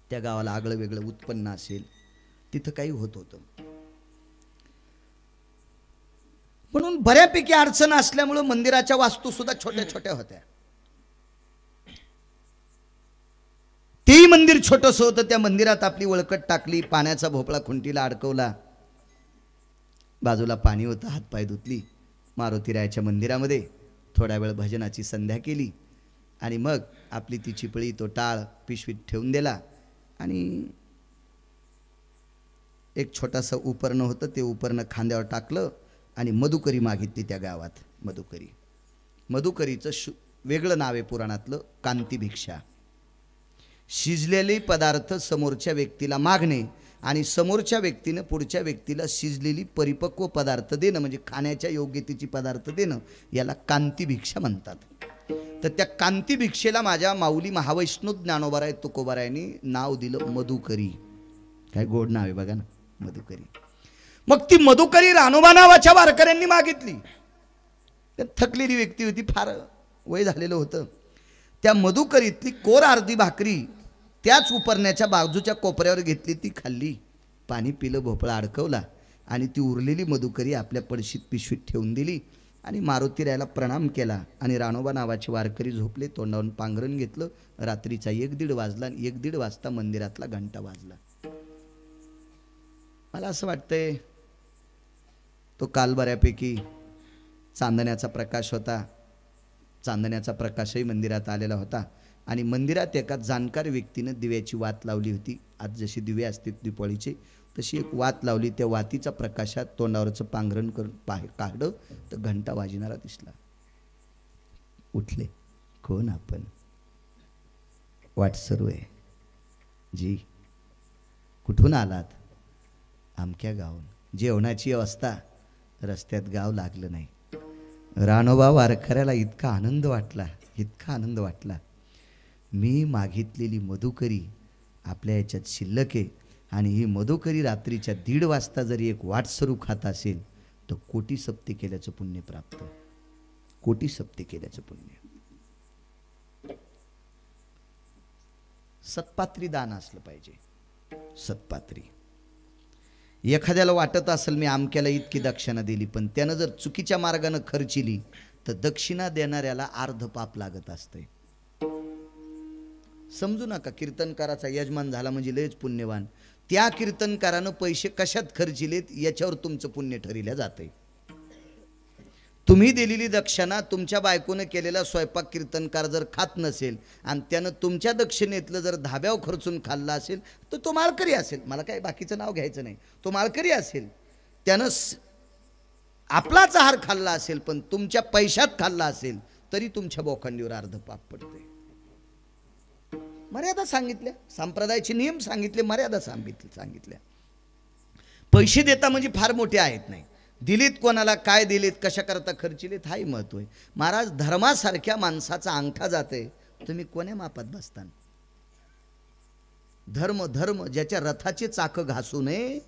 त्या गावाला आगळं वेगळं उत्पन्न असेल, तिथं काही होत होतं. म्हणून बऱ्यापैकी अडचण असल्यामुळं मंदिराच्या वास्तू सुद्धा छोट्या छोट्या होत्या. तेही मंदिर छोटंसं होतं. त्या मंदिरात आपली वळकट टाकली, पाण्याचा भोपळा खुंटीला अडकवला, बाजूला पाणी होतं, हातपाय धुतली, मारुतीरायाच्या मंदिरामध्ये थोडा वेळ भजनाची संध्या केली आणि मग आपली ती चिपळी तो टाळ पिशवीत ठेवून दिला आणि एक छोटासा उपरणं होतं, ते उपरणं खांद्यावर टाकलं आणि मधुकरी मागितली त्या गावात. मधुकरीचं वेगळं नाव आहे पुराणातलं, कांती भिक्षा. शिजलेले पदार्थ समोरच्या व्यक्तीला मागणे आणि समोरच्या व्यक्तीनं पुढच्या व्यक्तीला शिजलेली परिपक्व पदार्थ देणं, म्हणजे खाण्याच्या योग्यतेची पदार्थ देणं, याला कांती भिक्षा म्हणतात. तर त्या कांती भिक्षेला माझ्या माऊली महावैष्णव ज्ञानोबाराय तुकोबारायांनी नाव दिलं मधुकरी. काय गोड नाव आहे बघा ना, मधुकरी. मग ती मधुकरी रानोबा नावाच्या वारकऱ्यांनी मागितली. त्यात थकलेली व्यक्ती होती, फार वय झालेलं होतं. त्या मधुकरीतली कोर अर्धी भाकरी त्याच उपरण्याच्या बाजूच्या कोपऱ्यावर घेतली, ती खाल्ली, पाणी पिलं, भोपळा अडकवला आणि ती उरलेली मधुकरी आपल्या पडशीत पिशवीत ठेवून दिली आणि मारुतीरायाला प्रणाम केला. आणि रानोबा नावाचे वारकरी झोपले, तोंडावरून पांघरण घेतलं. रात्रीचा 1-1:30 वाजला आणि 1:30 वाजता मंदिरातला घंटा वाजला. मला असं वाटतंय तो काल बऱ्यापैकी चांदण्याचा प्रकाश होता. चांदण्याचा प्रकाशही मंदिरात आलेला होता आणि मंदिरात एका जाणकार व्यक्तीनं दिव्याची वात लावली होती. आज जशी दिवे असते दीपावळीचे, तशी एक वात लावली. त्या वातीच्या प्रकाशात तोंडावरचं पांघरण करून काढलं तर घंटा वाजणारा दिसला. उठले, कोण आपण? वाट सर्व आहे जी. कुठून आलात? आमक्या गावून. जेवणाची अवस्था, रस्त्यात गाव लागलं नाही. रानोबा वारकऱ्याला इतका आनंद वाटला. मी मागितलेली मधुकरी आपल्या याच्यात शिल्लक आहे आणि ही मधुकरी रात्रीच्या 1:30 वाजता जरी एक वाटसरू खात असेल तर कोटी सप्ते केल्याचं पुण्य प्राप्त. कोटी सप्ते केल्याचं पुण्य. सत्पात्री दान असलं पाहिजे. सत्पात्री. एखाद्याला वाटत असेल मी आमक्याला इतकी दक्षिणा दिली, पण त्यानं जर चुकीच्या मार्गानं खर्चिली तर दक्षिणा देणाऱ्याला अर्ध पाप लागत असते. समजू नका कीर्तनकाराचा यजमान झाला म्हणजे लयच पुण्यवान. त्या कीर्तनकारानं पैसे कशात खर्चिलेत याच्यावर तुमचं पुण्य ठरविल्या जाते. तुम्ही दिलेली दक्षिणा, तुमच्या बायकोनं केलेला स्वयंपाक कीर्तनकार जर खात नसेल आणि त्यानं तुमच्या दक्षिणेतलं जर धाब्यावर खर्चून खाल्ला असेल तर तो माळकरी असेल. मला काय बाकीचं नाव घ्यायचं नाही. तो माळकरी असेल, त्यानं आपलाच आहार खाल्ला असेल पण तुमच्या पैशात खाल्ला असेल तरी तुमच्या बोखंडीवर अर्ध पाप पडते. मर्यादा सांगितल्या, संप्रदायाचे नियम सांगितले, मर्यादा सांगितल्या. पैसे देता म्हणजे फार मोठे आहेत नाही. दिलीत कोणाला, काय दिलीत, कशा करता खर्चिलेत, हाही महत्व आहे. महाराज, धर्मासारख्या माणसाचा अंगठा जाते, तुम्ही कोण्या मापात बसतान? धर्म ज्याच्या रथाचे चाक घासू नये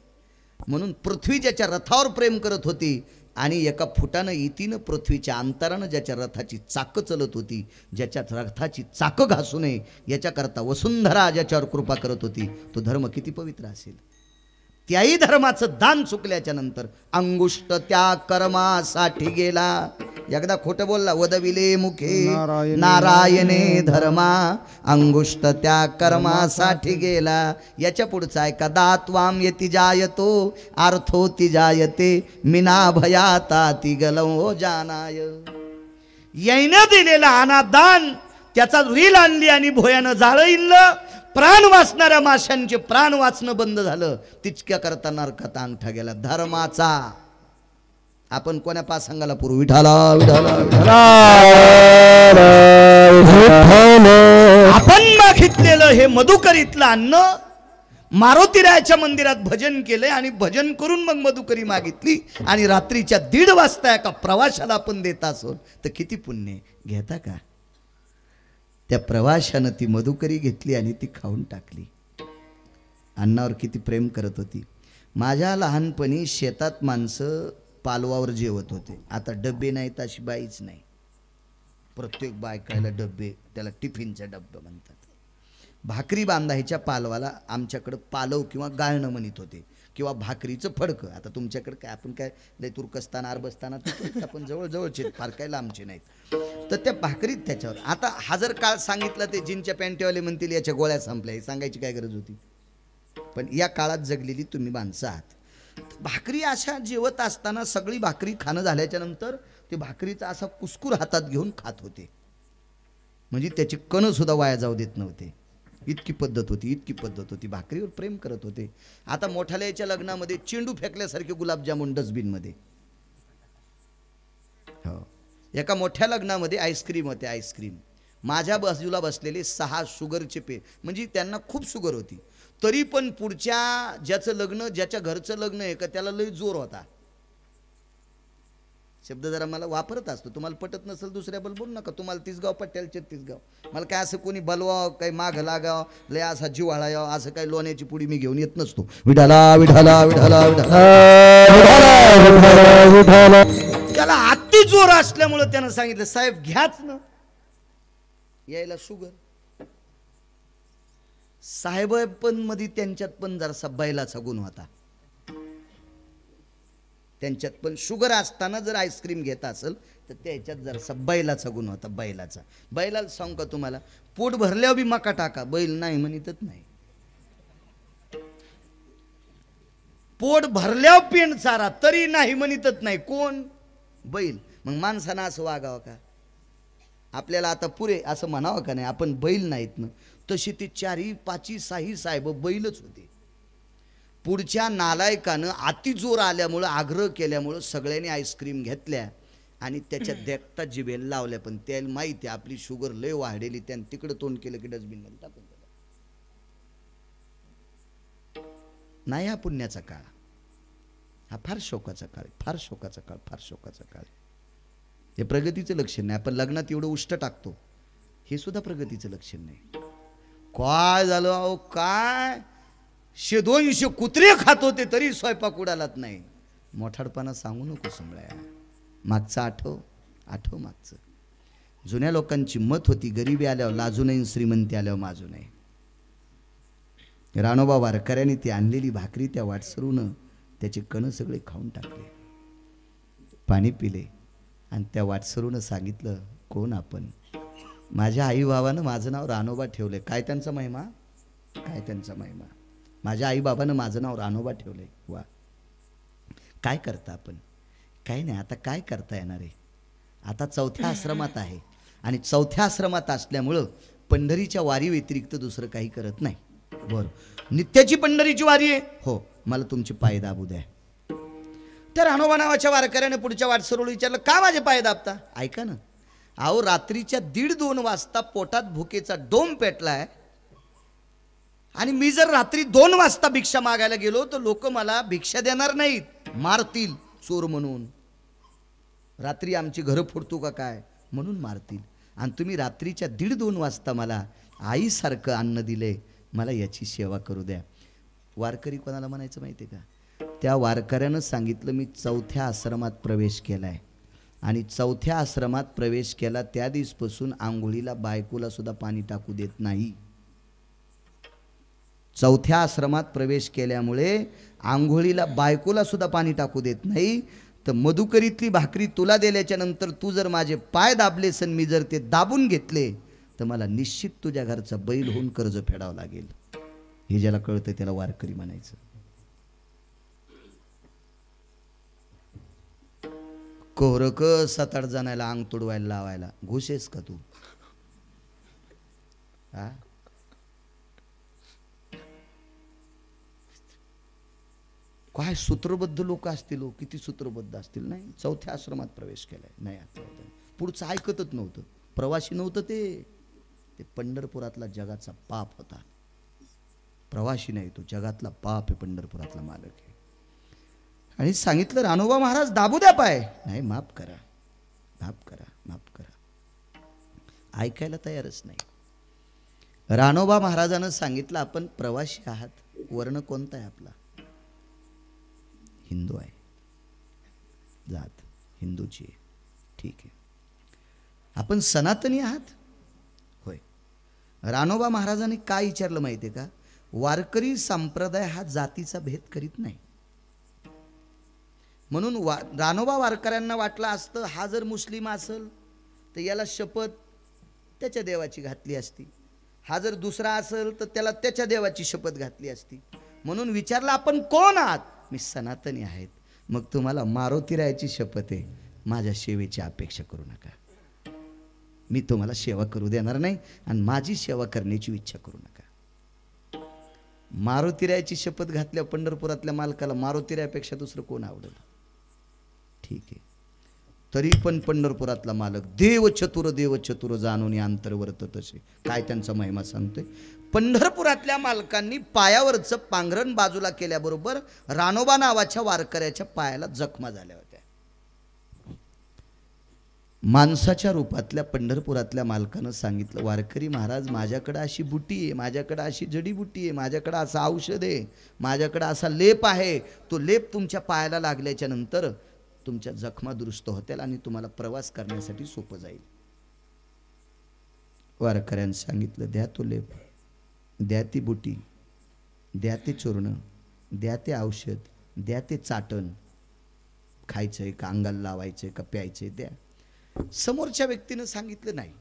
म्हणून पृथ्वी ज्याच्या रथावर प्रेम करत होती आणि एका फुटानं इतीनं पृथ्वीच्या अंतरानं ज्याच्या रथाची चाकं चलत होती, ज्याच्या रथाची चाकं घासू नये याच्याकरता वसुंधरा ज्याच्यावर कृपा करत होती, तो धर्म किती पवित्र असेल. त्याही धर्माचं दान चुकल्याच्या नंतर अंगुष्ट त्या कर्मासाठी गेला एकदा खोटं बोलला. वदविले मुखे नारायणे नारायणे धर्मा, अंगुष्ट त्या कर्मासाठी गेला. याच्या पुढचा आहे का दात्वाम यती जायतो अर्थो ती जायते मिना भयाता ती गलव जानाय. यायनं दिलेला अनादान त्याचा रील आणली आणि भोयानं जाळं इल्लं. प्राण वाचणाऱ्या माशांचे प्राण वाचणं बंद झालं. तिचक्या करता नरकात अंगठा गेला धर्माचा. आपण कोण्या पासंगाला पुरू? विठाला विठाला आपण मागितलेलं हे मधुकरीतलं अन्न मारुतीरायाच्या मंदिरात भजन केलंय आणि भजन करून मग मधुकरी मागितली आणि रात्रीच्या 1:30 वाजता एका प्रवाशाला आपण देत असो तर किती पुण्य घेता का? त्या प्रवाशानं ती मधुकरी घेतली आणि ती खाऊन टाकली. अन्नावर किती प्रेम करत होती. माझ्या लहानपणी शेतात माणसं पालवावर जेवत होते. आता डबे नाहीत अशी बाईच नाही. प्रत्येक बायकायला डबे, त्याला टिफिनचा डब्बा म्हणतात. भाकरी बांधायच्या पालवाला आमच्याकडं पालव किंवा गाळणं म्हणत होते किंवा भाकरीचं फडकं. आता तुमच्याकडे काय, आपण काय लय तुर्कस्तान अरबस्तानात आपण जवळजवळचे फार काय लांबचे नाहीत. तर त्या भाकरीत त्याच्यावर आता हजर काळ सांगितलं ते जीनच्या पॅन्टीवाले म्हणतील याच्या गोळ्या संपल्या, सांगायची काय गरज होती. पण या काळात जगलेली तुम्ही माणसं आहात. भाकरी अशा जेवत असताना सगळी भाकरी खाणं झाल्याच्या नंतर ते भाकरीचा असा कुस्कूर हातात घेऊन खात होते. म्हणजे त्याची कणं सुद्धा वाया जाऊ देत नव्हते. इतकी पद्धत होती, इतकी पद्धत होती. भाकरीवर प्रेम करत होते. आता मोठाल्याच्या लग्नामध्ये चेंडू फेकल्यासारखे गुलाबजामुन डस्टबिनमध्ये. हो, एका मोठ्या लग्नामध्ये आईस्क्रीम होते. आईस्क्रीम माझ्या बाजूला बसलेले 6 शुगरचे म्हणजे त्यांना खूप शुगर होती. तरी पण पुढच्या ज्याचं लग्न, ज्याच्या घरचं लग्न आहे का त्याला लय जोर होता. शब्द जरा मला वापरत असतो. तुम्हाला पटत नसेल दुसऱ्याबद्दल बोलू नका. तुम्हाला 30 गाव पट्ट्याला 36 गाव. मला काय असं कोणी बलवाव, काही माग लागाव, लय असा जिव्हाळा यावं असं काही लोण्याची पुडी मी घेऊन येत नसतो. विठाला विठाला विठाला विठाला. त्याला अति जोर असल्यामुळे त्यानं सांगितलं साहेब घ्याच ना, यायला शुगर. साहेब पण मध्ये त्यांच्यात पण जरासा बैलाचा गुण होता. त्यांच्यात पण शुगर असताना जर आईस्क्रीम घेत असेल तर त्याच्यात जरासा बैलाचा गुण होता. बैलाला सांगू का तुम्हाला, पोट भरल्यावर बी मका टाका, बैल नाही म्हणतच नाही. पोट भरल्यावर पेंड चारा तरी नाही म्हणतच नाही. कोण? बैल. मग माणसानं असं वागावं का? आपल्याला आता पुरे असं म्हणावं का नाही आपण बैल नाहीत ना? तशी ते 4ही 5ही 6ही साहेब बैलच होते. पुढच्या नालायकानं अति जोर आल्यामुळं, आग्रह केल्यामुळं सगळ्यांनी आईस्क्रीम घेतल्या आणि त्याच्या देखता जिभेला लावल्या. पण त्याला माहिती आपली शुगर लय वाढलेली. त्यानं तिकडं तोंड केलं की डस्टबिनमध्ये टाकून दिलं. नाही हा पुण्याचा काळ, हा फार शोकाचा काळ, फार शोकाचा काळ, फार शोकाचा काळ. हे प्रगतीचं लक्षण नाही. आपण लग्नात एवढं उष्ट टाकतो, हे सुद्धा प्रगतीचं लक्षण नाही. काय झालं अहो, काय 100-200 कुत्रे खात होते तरी स्वयंपाक उडालात नाही. मोठाडपणा सांगू नको समळ्या. मागचं आठव मागचं. जुन्या लोकांची मत होती गरिबी आल्यावर लाजू नये, श्रीमंती आल्यावर माजू नये. राणोबा वारकऱ्याने ती आणलेली भाकरी त्या वाटसरूनं त्याचे कण सगळे खाऊन टाकले, पाणी पिले आणि त्या वाटसरूनं सांगितलं कोण आपण? माझ्या आई बाबानं माझं नाव राणोबा ठेवलंय. काय त्यांचा महिमा, काय त्यांचा महिमा. माझ्या आई बाबानं माझं नाव राणोबा ठेवलंय. वा, काय करता आपण? काही नाही. आता काय करता येणार आहे? आता 4थ्या आश्रमात आहे आणि 4थ्या आश्रमात असल्यामुळं पंढरीच्या वारी व्यतिरिक्त दुसरं काही करत नाही. बरं, नित्याची पंढरीची वारी आहे. हो, मला तुमचे पाय दाबू द्या. त्या राणोबा नावाच्या वारकऱ्याने पुढच्या वाटसरूला विचारलं का माझे पाय दाबता? ऐका ना, अहो रात्रीच्या 1:30-2 वाजता पोटात भुकेचा डोम पेटलाय आणि मी जर रात्री 2 वाजता भिक्षा मागायला गेलो तर लोक मला भिक्षा देणार नाहीत, मारतील चोर म्हणून. रात्री आमची घरं फोडतो का काय म्हणून मारतील. आणि तुम्ही रात्रीच्या 1:30-2 वाजता मला आईसारखं अन्न दिले, मला याची सेवा करू द्या. वारकरी कोणाला म्हणायचं माहिती आहे का? त्या वारकऱ्यानं सांगितलं मी 4थ्या आश्रमात प्रवेश केलाय आणि 4थ्या आश्रमात प्रवेश केला त्या दिवसपासून आंघोळीला बायकोला सुद्धा पाणी टाकू देत नाही. 4थ्या आश्रमात प्रवेश केल्यामुळे आंघोळीला बायकोला सुद्धा पाणी टाकू देत नाही. तर मधुकरीतली भाकरी तुला दिल्याच्या नंतर तू जर माझे पाय दाबलेस आणि मी जर ते दाबून घेतले तर मला निश्चित तुझ्या घरचा बैल होऊन कर्ज फेडावं लागेल. हे ज्याला कळतं त्याला वारकरी म्हणायचं. कोरक 7-8 जणांना अंग तुडवायला लावायला घुसेस का तू? हा, काय सूत्रबद्ध लोक असतील, किती सूत्रबद्ध असतील. नाही, 4थ्या आश्रमात प्रवेश केलाय. नाही, आता पुढचं ऐकतच नव्हतं. प्रवासी नव्हतं ते पंढरपुरातला जगाचा पाप होता. प्रवासी नाही, तो जगातला पाप आहे, पंढरपुरातला मालक आहे. आणि सांगितलं रानोबा महाराज दाबू द्या पाय. नाही, माफ करा, माफ करा, माफ करा. ऐकायला तयारच नाही. रानोबा महाराजानं सांगितलं आपण प्रवासी आहात, वर्ण कोणता आहे आपला? हिंदू आहे, जात हिंदूची आहे, ठीक आहे. आपण सनातनी आहात? होय. रानोबा महाराजांनी काय विचारलं माहिती आहे का? वारकरी संप्रदाय हा जातीचा भेद करीत नाही. म्हणून रानोबा वारकऱ्यांना वाटलं असतं हा जर मुस्लिम असेल तर याला शपथ त्याच्या देवाची घातली असती, हा जर दुसरा असेल तर त्याला त्याच्या देवाची शपथ घातली असती. म्हणून विचारलं आपण कोण आहात? मी सनातनी आहेत. मग तुम्हाला मारुती रायाची शपथ आहे, माझ्या सेवेची अपेक्षा करू नका. मी तुम्हाला सेवा करू देणार नाही आणि माझी सेवा करण्याची इच्छा करू नका. मारुतीरायाची शपथ घातल्या पंढरपुरातल्या मालकाला मारुतीरायापेक्षा दुसरं कोण आवडेल? ठीक आहे. तरी पण पंढरपुरातला मालक देव चतुर जाणून अंतर्वर्त तसे. काय त्यांचा महिमा सांगतोय? पंढरपुरातल्या मालकांनी पायावरचं पांघरण बाजूला केल्याबरोबर रानोबा नावाच्या वारकऱ्याच्या पायाला जखमा झाल्या होत्या. माणसाच्या रूपातल्या पंढरपुरातल्या मालकानं सांगितलं, वारकरी महाराज माझ्याकडे अशी बुटी आहे, माझ्याकडे अशी जडीबुटी आहे, माझ्याकडे असं औषध आहे, माझ्याकडे असा लेप आहे. तो लेप तुमच्या पायाला लागल्याच्या नंतर तुमच्या जखमा दुरुस्त होतील आणि तुम्हाला प्रवास करण्यासाठी सोपं जाईल. वारकऱ्यानं सांगितलं, द्या तो लेप, द्या ती बुटी, द्या ते चूर्ण, द्या ते औषध, द्या ते चाटण. खायचंय का अंगाला लावायचंय का प्यायचंय द्या. समोरच्या व्यक्तीनं सांगितलं नाही,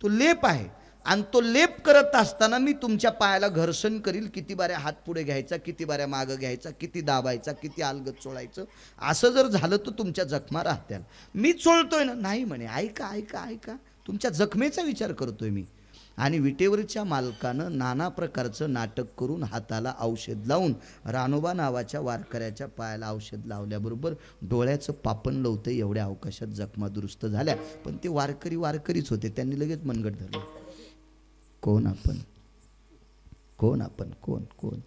तो लेप आहे आणि तो लेप करत असताना मी तुमच्या पायाला घर्षण करील. किती बाऱ्या हात पुढे घ्यायचा, किती बाऱ्या मागं घ्यायचा, किती दाबायचा, किती अलगद चोळायचं. असं जर झालं तर तुमच्या जखमा राहत्याल. मी चोळतोय ना? नाही म्हणे. ऐका ऐका ऐका, तुमच्या जखमेचा विचार करतोय मी. आणि विटेवरच्या मालकानं नाना प्रकारचं नाटक करून हाताला औषध लावून रानोबा नावाच्या वारकऱ्याच्या पायाला औषध लावल्याबरोबर डोळ्याचं पापण लवतं एवढ्या अवकाशात जखमा दुरुस्त झाल्या. पण ते वारकरीच होते. त्यांनी लगेच मनगट धरलं. कोण आपण? कोण आपण? कोण कोण?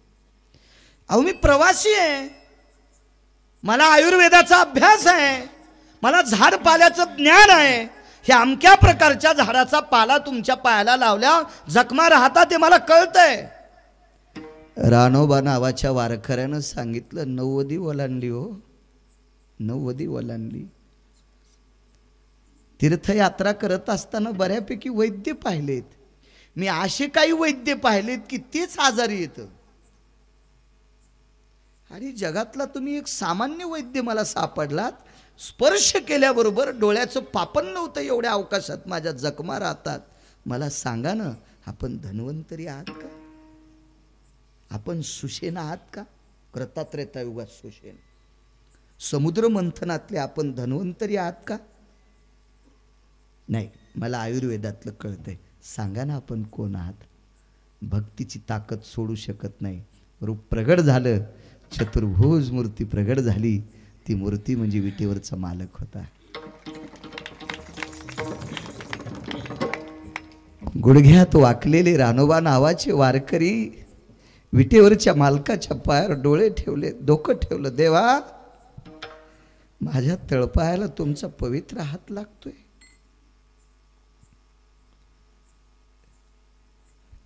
अहो मी प्रवासी आहे, मला आयुर्वेदाचा अभ्यास आहे, मला झाड पाल्याचं ज्ञान आहे. हे अमक्या प्रकारच्या झाडाचा पाला तुमच्या पायाला लावल्या जखमा राहतात ते मला कळतंय. रानोबा नावाच्या वारकऱ्यानं सांगितलं, 90 ओलांडली हो, 90 ओलांडली. तीर्थयात्रा करत असताना बऱ्यापैकी वैद्य पाहिलेत मी, असे काही वैद्य पाहिलेत की तेच आजारी येतं. आणि जगातला तुम्ही एक सामान्य वैद्य मला सापडलात. स्पर्श केल्याबरोबर डोळ्याचं पापण नव्हतं एवढ्या अवकाशात माझ्या जखमा राहतात. मला सांगा ना, आपण धन्वंतरी आहात का? आपण सुषेण आहात का? कृतात्रेतायुगात सुषेण, समुद्र मंथनातले आपण धन्वंतरी आहात का? नाही, मला आयुर्वेदातलं कळतंय. सांगा ना आपण कोण आहात? भक्तीची ताकद सोडू शकत नाही. रूप प्रगट झालं, चतुर्भुज मूर्ती प्रगट झाली. ती मूर्ती म्हणजे विटेवरचा मालक होता. गुडघ्यात वाकलेले रानोबा नावाचे वारकरी विटेवरच्या मालकाच्या पायावर डोळे ठेवले, डोकं ठेवलं. देवा, माझ्या तळपायाला तुमचा पवित्र हात लागतोय.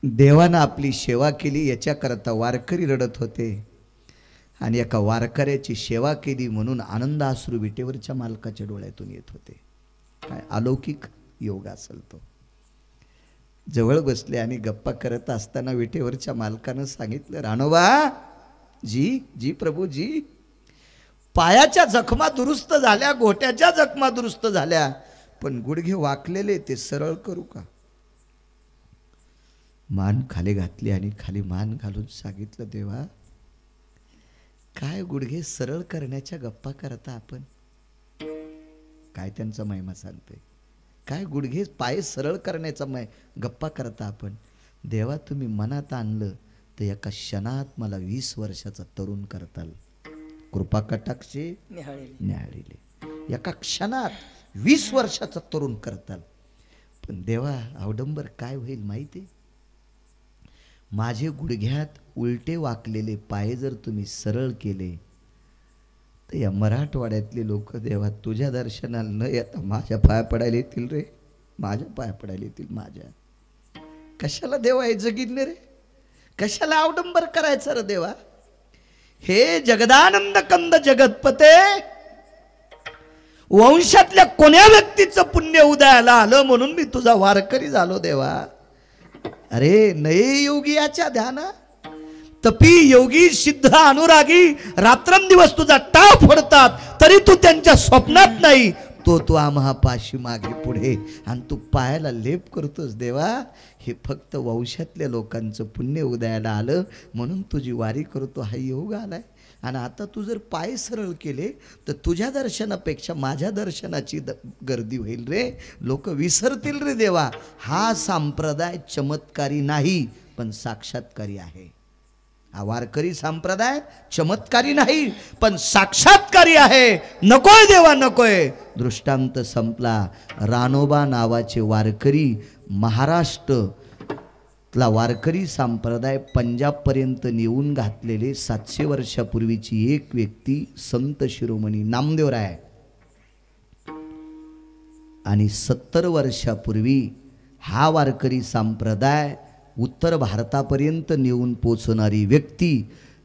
देवानं आपली सेवा केली याच्याकरता वारकरी रडत होते. आणि एका वारकऱ्याची सेवा केली म्हणून आनंदाश्रू विटेवरच्या मालकाच्या डोळ्यातून येत होते. काय अलौकिक योग असेल तो. जवळ बसले आणि गप्पा करत असताना विटेवरच्या मालकानं सांगितलं, रानोबा जी, जी प्रभू जी, पायाच्या जखमा दुरुस्त झाल्या, घोट्याच्या जखमा दुरुस्त झाल्या, पण गुडघे वाकलेले ते सरळ करू का? मान खाली घातली आणि खाली मान घालून सांगितलं, देवा काय गुडघे सरळ करण्याच्या गप्पा करता आपण? काय त्यांचा महिमा सांगते, काय गुडघे पाय सरळ करण्याचा गप्पा करता आपण? देवा तुम्ही मनात आणलं तर एका क्षणात मला 20 वर्षाचा तरुण करताल. कृपा कटाक्षे न्याहाळिले, एका क्षणात 20 वर्षाचा तरुण करताल. पण देवा अवडंबर काय होईल माहिती? माझे गुडघ्यात उलटे वाकलेले पाय जर तुम्ही सरळ केले तर या मराठवाड्यातले लोक देवा तुझ्या दर्शनाला न येता माझ्या पाया पडायला येतील रे, माझ्या पाया पडायला येतील. माझ्या कशाला देवा हे जगितले रे, कशाला अवडंबर करायचं रे देवा? हे जगदानंद कंद जगतपते, वंशातल्या कोण्या व्यक्तीचं पुण्य उदयाला आलं म्हणून मी तुझा वारकरी झालो देवा. अरे नये योगियाच्या ध्याना, तपी योगी सिद्ध अनुरागी रात्रंदिवस तुझा टाळ फोडतात तरी तू त्यांच्या स्वप्नात नाही. तो आम्हा पाशी मागे पुढे आणि तू पायाला लेप करतोस देवा. हे फक्त वंशातल्या लोकांचं पुण्य उदयाला आलं म्हणून तुझी वारी करतो हा योग आलाय. आणि आता तू जर पाय सरळ केले तर तुझ्या दर्शनापेक्षा माझ्या दर्शनाची गर्दी होईल रे. लोक विसरतील रे देवा. हा संप्रदाय चमत्कारी नाही पण साक्षात्कारी आहे. हा वारकरी संप्रदाय चमत्कारी नाही पण साक्षात्कारी आहे. नकोय देवा नकोय. दृष्टांत संपला. रानोबा नावाचे वारकरी, महाराष्ट्रातला वारकरी संप्रदाय पंजाबपर्यंत नेऊन घातलेले 700 वर्षापूर्वीची एक व्यक्ती संत शिरोमणी नामदेवराय, आणि 70 वर्षापूर्वी हा वारकरी संप्रदाय उत्तर भारतापर्यंत नेऊन पोचणारी व्यक्ती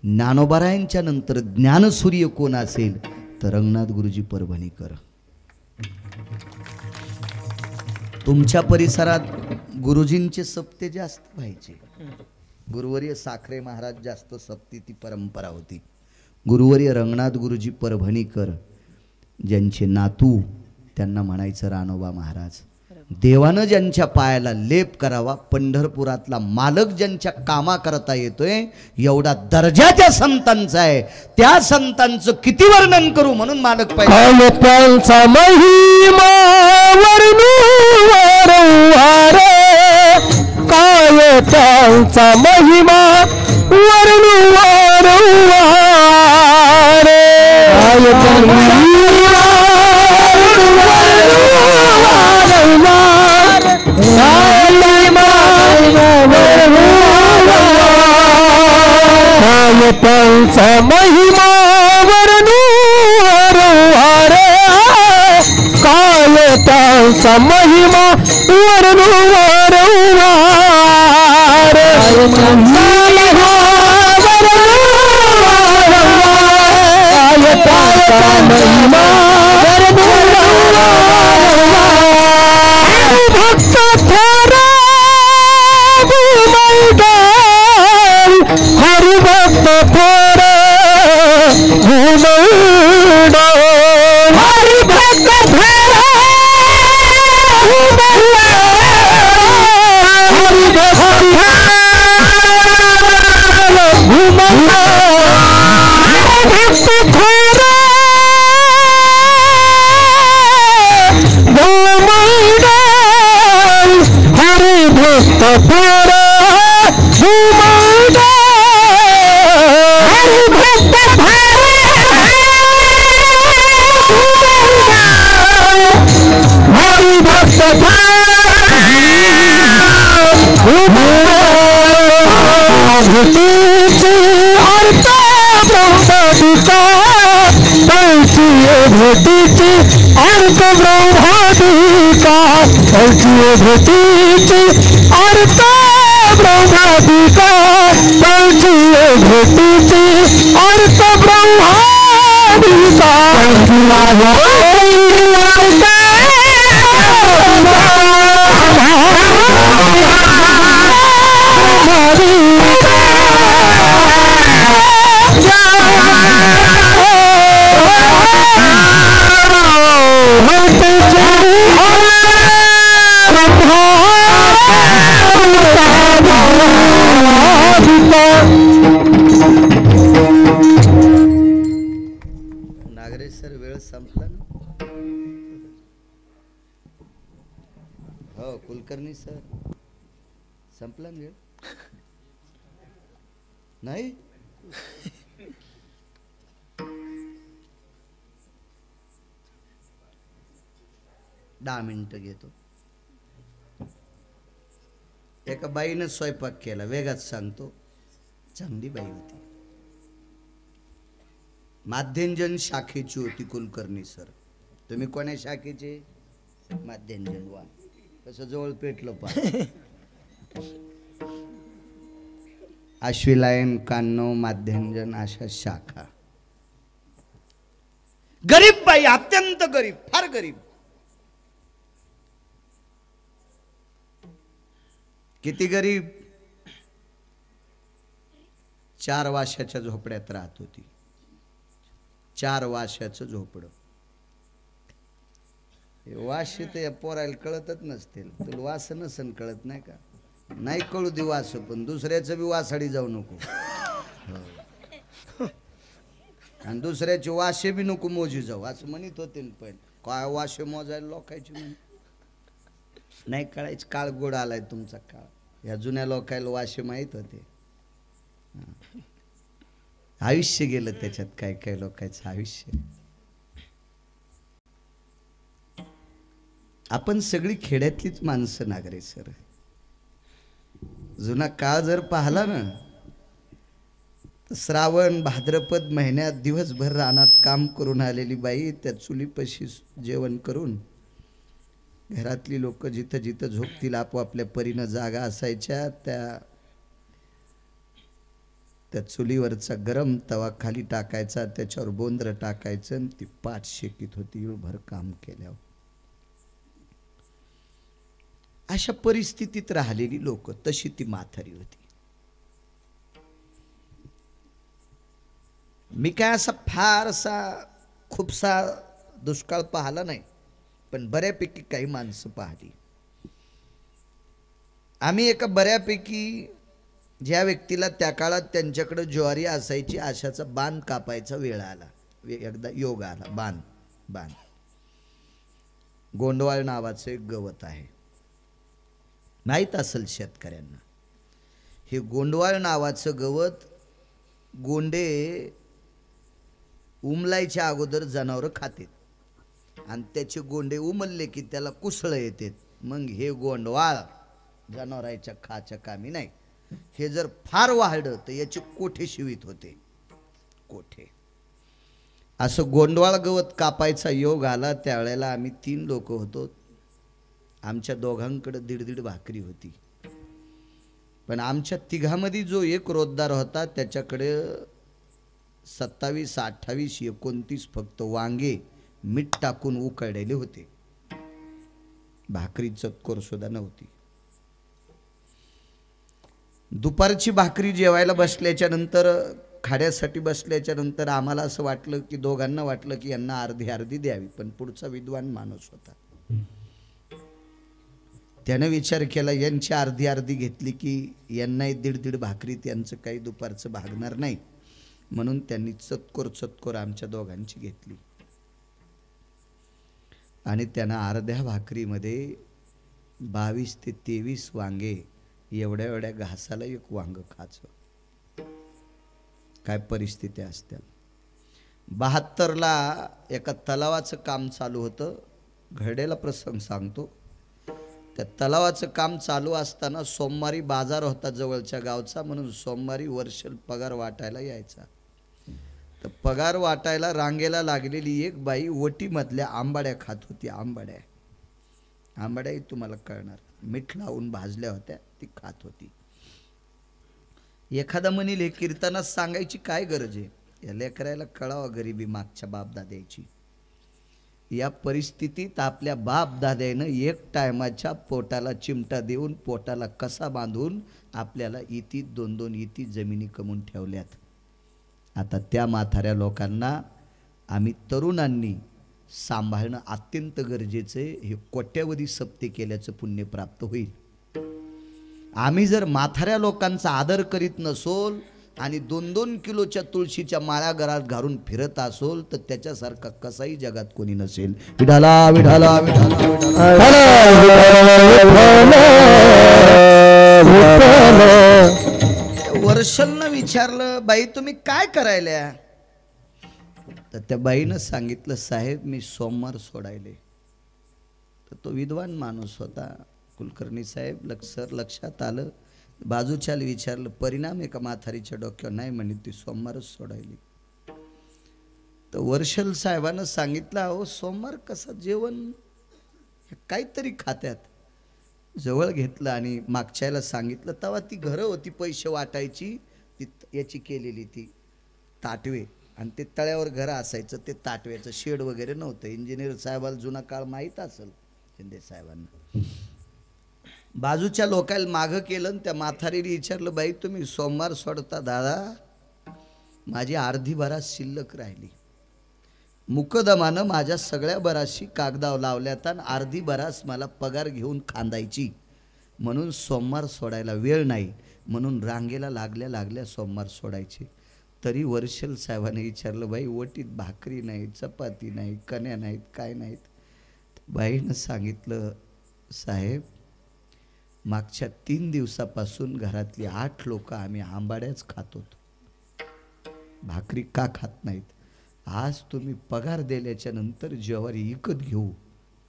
ज्ञानोबारायांच्या नंतर ज्ञानसूर्य कोण असेल तर रंगनाथ गुरुजी परभणीकर. तुमच्या परिसरात गुरुजींचे सप्ते जास्त व्हायचे. गुरुवर्य साखरे महाराज जास्त सप्ती ती परंपरा होती. गुरुवर्य रंगनाथ गुरुजी परभणीकर ज्यांचे नातू त्यांना म्हणायचं रानोबा महाराज. देवानं ज्यांच्या पायाला लेप करावा, पंढरपुरातला मालक ज्यांच्या कामा करता येतोय, एवढा दर्जा त्या संतांचा आहे. त्या संतांचं किती वर्णन करू म्हणून मालक पाहिजे. त्यांचा महिमा वर्णू वारंवार, काय त्यांचा महिमा वर्णू वारंवार, काय त्यांचा महिमा वर्णू वारंवार, काय त्यांचा महिमा वर्णू वारंवार, महिमा भक्त थोरा हरिभक्त थोरा हरिभक्त भेटीची अर्थ ब्रह्मादिका, भेटीची अर्थ ब्रह्मादिका, भेटीची अर्थ ब्रह्मादिका, कुलकर्णी सर संपला वेळ नाही. दहा मिनिटं घेतो. एका बाईनं स्वयंपाक केला, वेगात सांगतो, चांगली बाई होती, माध्यंजन शाखेची होती कुलकर्णी सर. तुम्ही कोण्या शाखेचे? माध्यंजन. वा, कसं जवळ पेटलं पा. अश्विलायन, कान्नव, माध्यंजन अशा शाखा. गरीब बाई, अत्यंत गरीब, फार गरीब. किती गरीब? 4 वाशाच्या झोपड्यात राहत होती. 4 वाशाचं झोपडं. वास तर या पोरायला कळतच नसतील. तुला वास नसन कळत नाही का? नाही कळू दे वास, पण दुसऱ्याचं बी वासाडी जाऊ नको. आणि दुसऱ्याचे वाशे बी नको मोजी जाऊ असं म्हणत होते. पण काय वाशे मोजायला लोकायचे म्हणे नाही कळायचं. काळ गोड आलाय तुमचा काळ. या जुन्या लोकायला वाशे माहीत होते. आयुष्य गेलं त्याच्यात. काय काय लोकांचं आयुष्य. आपण सगळी खेड्यातलीच माणसं नागरे सर. जुना काळ जर पाहिला ना, तर श्रावण भाद्रपद महिन्यात दिवसभर रानात काम करून आलेली बाई त्या चुलीपाशी जेवण करून घरातली लोक जिथं जिथं झोपतील आपोआपल्या परीनं जागा असायच्या, त्या चुलीवरचा गरम तवा खाली टाकायचा, त्याच्यावर बोंद्र टाकायचं आणि ती पाठ शेकीत होती इळभर काम केल्यावर. अशा परिस्थितीत राहिलेली लोक, तशी ती म्हातारी होती. मी काय असा फारसा खूपसा दुष्काळ पाहिला नाही, पण बऱ्यापैकी काही माणसं पाहिली. आम्ही एका बऱ्यापैकी ज्या व्यक्तीला त्या काळात त्यांच्याकडे ज्वारी असायची, अशाचा बाण कापायचा वेळ आला. एकदा योग आला. बाण गोंडवाळ नावाचं एक गवत आहे, माहीत असेल शेतकऱ्यांना. हे गोंडवाळ नावाचं गवत गोंडे उमलायच्या अगोदर जनावरं खातात आणि त्याचे गोंडे उमलले की त्याला कुसळ येते. मग हे गोंडवाळ जनावरांच्या खाच्या कामी नाही. हे जर फार वाढलं तर याचे कोठे शिवित होते. कोठे. असं गोंडवाळ गवत कापायचा योग आला. त्यावेळेला आम्ही 3 लोक होतो. आमच्या दोघांकडे 1.5 भाकरी होती. पण आमच्या तिघामध्ये जो एक रोजदार होता त्याच्याकडे 27, 28, 29 फक्त वांगे मीठ टाकून उकळलेले होते. भाकरी चतकोर सुद्धा नव्हती. दुपारची भाकरी जेवायला बसल्याच्या नंतर, खाड्यासाठी बसल्याच्या नंतर आम्हाला असं वाटलं की दोघांना वाटलं की यांना अर्धी अर्धी द्यावी. पण पुढचा विद्वान माणूस होता, त्यानं विचार केला यांची अर्धी अर्धी घेतली की यांनाही 1.5 भाकरी त्यांचं काही दुपारचं भागणार नाही. म्हणून त्यांनी चतकोर आमच्या दोघांची घेतली आणि त्यानं अर्ध्या भाकरीमध्ये 22 ते 23 वांगे एवढ्या घासाला एक वांग खायचं. काय परिस्थिती असते. 72ला एका तलावाचं काम चालू होतं. घडलेला प्रसंग सांगतो. त्या तलावाचं काम चालू असताना सोमवारी बाजार होता जवळच्या गावचा, म्हणून सोमवारी वर्षल पगार वाटायला यायचा. तर पगार वाटायला रांगेला लागलेली एक बाई वटीमधल्या आंबाड्या खात होती. आंबाड्याही तुम्हाला कळणार, मीठ लावून भाजल्या होत्या, ती खात होती. एखादा म्हणील हे कीर्तनात सांगायची काय गरज आहे, या लेकरायला कळावं गरिबी मागच्या बापदाद्याची. या परिस्थितीत आपल्या बापदाद्यानं एक टायमाच्या पोटाला चिमटा देऊन पोटाला कसा बांधून आपल्याला इती 2-2 इती जमिनी कमवून ठेवल्यात. आता त्या म्हाताऱ्या लोकांना आम्ही तरुणांनी सांभाळणं अत्यंत गरजेचं आहे. हे कोट्यावधी सप्ते केल्याचं पुण्य प्राप्त होईल. आम्ही जर म्हाताऱ्या लोकांचा आदर करीत नसोल आणि 2-2 किलोच्या तुळशीच्या माळा घरात घालून फिरत असोल तर त्याच्यासारखा कसाही जगात कोणी नसेल. विठाला विठाला विठाला वर्षलनं विचारलं, बाई तुम्ही काय करायल्या? तर त्या बाईनं सांगितलं, साहेब मी सोमवार सोडायले. तर तो विद्वान माणूस होता. कुलकर्णी साहेब लक्षात आलं. बाजूच्याला विचारलं, परिणाम आहे का म्हातारीच्या डोक्यावर? नाही म्हणे, ती सोमवारच सोडायली. तर वर्षल साहेबानं सांगितलं, अहो सोमवार कसं जेवण काहीतरी खात्यात. जवळ घेतलं आणि मागच्याला सांगितलं. तेव्हा ती घरं होती पैसे वाटायची, ती याची केलेली ती ताटवे, आणि ते तळ्यावर घरं असायचं. ते ताटव्याचं शेड वगैरे नव्हतं. इंजिनियर साहेबाला जुना काळ माहीत असेल शिंदे साहेबांना. बाजूच्या लोकांना मागं केलं आणि त्या म्हातारीने विचारलं, बाई तुम्ही सोमवार सोडता? दादा माझी अर्धी बरास शिल्लक राहिली. मुकदमानं माझ्या सगळ्या बराशी कागदाव लावल्यात आणि अर्धी बरास मला पगार घेऊन खांदायची, म्हणून सोमवार सोडायला वेळ नाही, म्हणून रांगेला लागल्या सोमवार सोडायचे. तरी वर्षल साहेबाने विचारलं, बाई वटीत भाकरी नाही, चपाती नाही, कण्या नाहीत, काय नाहीत? बाईनं सांगितलं, साहेब मागच्या 3 दिवसापासून घरातली 8 लोक आम्ही आंबाड्याच खातो, भाकरी का खात नाहीत? आज तुम्ही पगार दिल्याच्या नंतर ज्वारी विकत घेऊ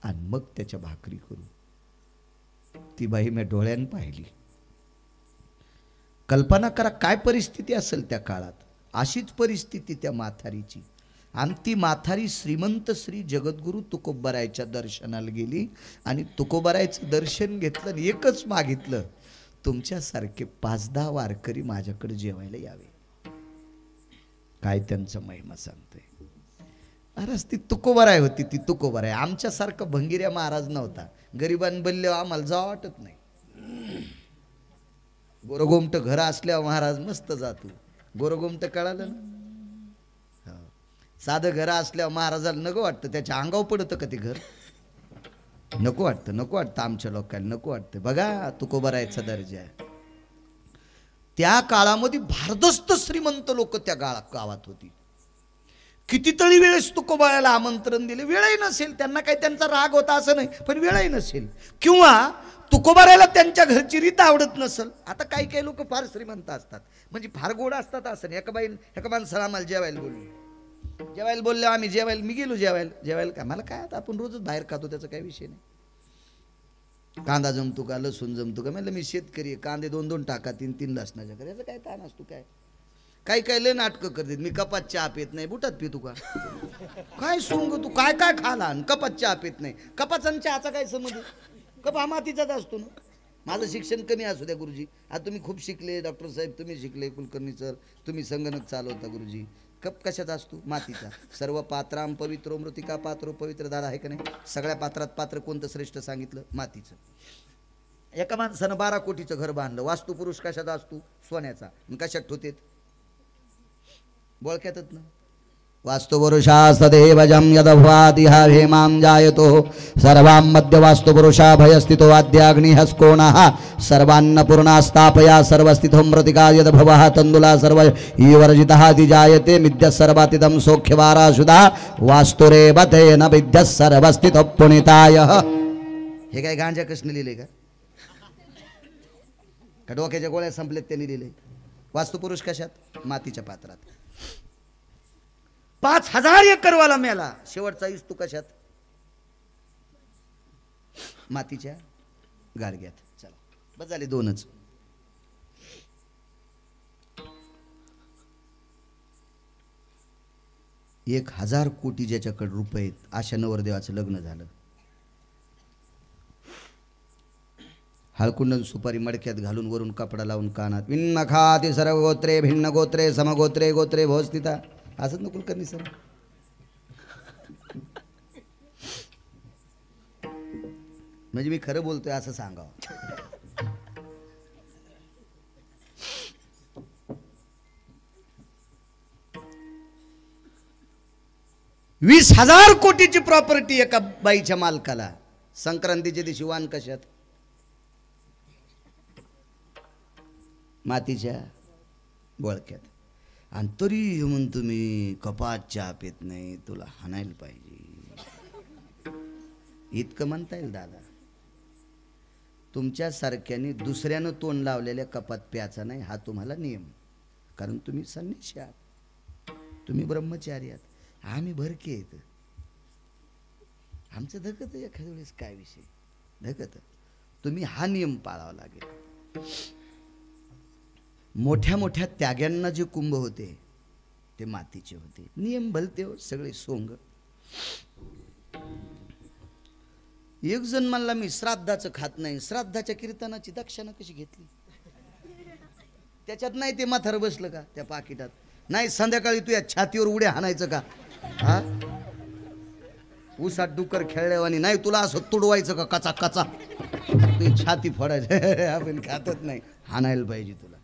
आणि मग त्याच्या भाकरी करू. ती बाई मी डोळ्यानं पाहिली. कल्पना करा काय परिस्थिती असेल त्या काळात. अशीच परिस्थिती त्या म्हातारीची. आणि ती म्हातारी श्रीमंत श्री जगद्गुरु तुकोबारायच्या दर्शनाला गेली आणि तुकोबारायचं दर्शन घेतलं आणि एकच मागितलं, तुमच्यासारखे 5-10 वारकरी माझ्याकडे जेवायला यावे. काय त्यांचं महिमा सांगतोय. महाराज ती तुकोबाराय होती, ती तुकोबाराय. आमच्यासारखा भंगिऱ्या महाराज नव्हता. गरिबां बल्ले आम्हाला जावं वाटत नाही. गोरगोमट घर असल्यावर महाराज मस्त जातो. गोरगोमट कळालं ना. साधं घर असल्यावर महाराजाला नको वाटतं, त्याच्या अंगावर पडतं का ते घर? नको वाटतं आमच्या लोकांना नको वाटतं. बघा तुकोबारायचा दर्जा आहे. त्या काळामध्ये भारदस्त श्रीमंत लोक त्या गावात होती. कितीतरी वेळेस तुकोबारायला आमंत्रण दिले, वेळही नसेल त्यांना. काही त्यांचा राग होता असं नाही, पण वेळही नसेल, किंवा तुकोबारायला त्यांच्या घरची रीत आवडत नसेल. आता काही लोक फार श्रीमंत असतात, म्हणजे फार गोड असतात असं. एका माणसाला आम्हाला जेवायला बोलले आम्ही जेवायला, मी गेलो जेवायला का मला काय, आता आपण रोजच बाहेर खातो, त्याचा काही विषय नाही. कांदा जमतो का, लसूण जमतो का? म्हणलं मी शेतकरी, कांदे 2-2 टाका, 3-3 लसणाच्या कर, याचं काय ताण असतो? काही लय नाटकं करतात. मी कपात चहा पित नाही, बुटात पितो का? काय सोंग तू काय खाला आणि कपात चहा पित नाही? कपाचा आणि चहाचा काय संबंध? कप हा मातीचाच असतो ना. माझं शिक्षण कमी असू द्या गुरुजी, आता तुम्ही खूप शिकले, डॉक्टर साहेब तुम्ही शिकले, कुलकर्णी सर तुम्ही संगणक चालवता गुरुजी. कप कशाचा असतो? मातीचा. सर्व पात्राम पवित्रो मृतिका पात्रो पवित्र. दादा आहे का नाही? सगळ्या पात्रात पात्र कोणतं श्रेष्ठ सांगितलं? मातीचं. एका माणसानं 12 कोटीचं घर बांधलं. वास्तुपुरुष कशाचा असतो? सोन्याचा. कशात ठेवतेत? बोळक्यातच ना. वास्तुपुरुषा सदेवजं यदभवादिहा हेमां जायतो सर्वां मध्य वास्तुपुरुषा भयस्थितो वाद्याग्निहस्कोणः सर्वान्नपूर्णा स्थापया सर्वस्थितो मृतिका यदभवः तण्डुला सर्व ईवर्जितः जायते मिद्यः सर्वातिदं सौख्यवाराशुदा वास्तुरेव तेन विद्यः सर्वस्थितो पुनितायः. हे काय गांजा कृष्ण लिहिले का? डोक्याच्या गोळ्या संपलेत त्यांनी लिहिले. वास्तुपुरुष कशात? मातीच्या पात्रात. 5000 एकरवाला मेला, शेवटचा इस्तू कशात? मातीच्या गाडग्यात. चला बस झाले 2च. एक 1000 कोटी ज्याच्याकडे रुपये आहेत, अशा नवरदेवाचं लग्न झालं. हळकुंडन सुपारी मडक्यात घालून वरून कपडा लावून कानात, भिन्न खाती सर्व गोत्रे भिन्न गोत्रे समगोत्रे गोत्रे भोस्थिता. असंच नको करणी सर. म्हणजे मी खरं बोलतोय असं सांगावं. $20,000 कोटीची प्रॉपर्टी एका बाईच्या मालकाला. संक्रांतीच्या दिवशी वाण कशात? मातीच्या. बोळक्यात. आणि तरी म्हणतो मी कपात चहा पेत नाही, तुला हाणायला पाहिजे. इतकं म्हणता येईल दादा. तुमच्यासारख्याने दुसऱ्यानं तोंड लावलेल्या कपात प्याचा नाही, हा तुम्हाला नियम. कारण तुम्ही संन्यासी आहात, तुम्ही ब्रह्मचारी आहात, आम्ही भरके आहेत. आमचं धकत एखाद्या वेळेस काय विषय धकत. तुम्ही हा नियम पाळावा लागेल. मोठ्या मोठ्या त्याग्यांना जे कुंभ होते ते मातीचे होते. नियम भलते हो सगळे सोंग. एक जण म्हणला मी श्राद्धाचं खात नाही. श्राद्धाच्या कीर्तनाची दक्षिणा कशी घेतली? त्याच्यात नाही ते म्हातार बसलं का त्या पाकिटात? नाही संध्याकाळी तू या छातीवर उड्या हाणायचं का? हा उसात डुकर खेळल्यावानी नाही तुला असं तुडवायचं का कचा कचा? तुझी छाती फोडायचं. आपण खातच नाही, हाणायला पाहिजे तुला.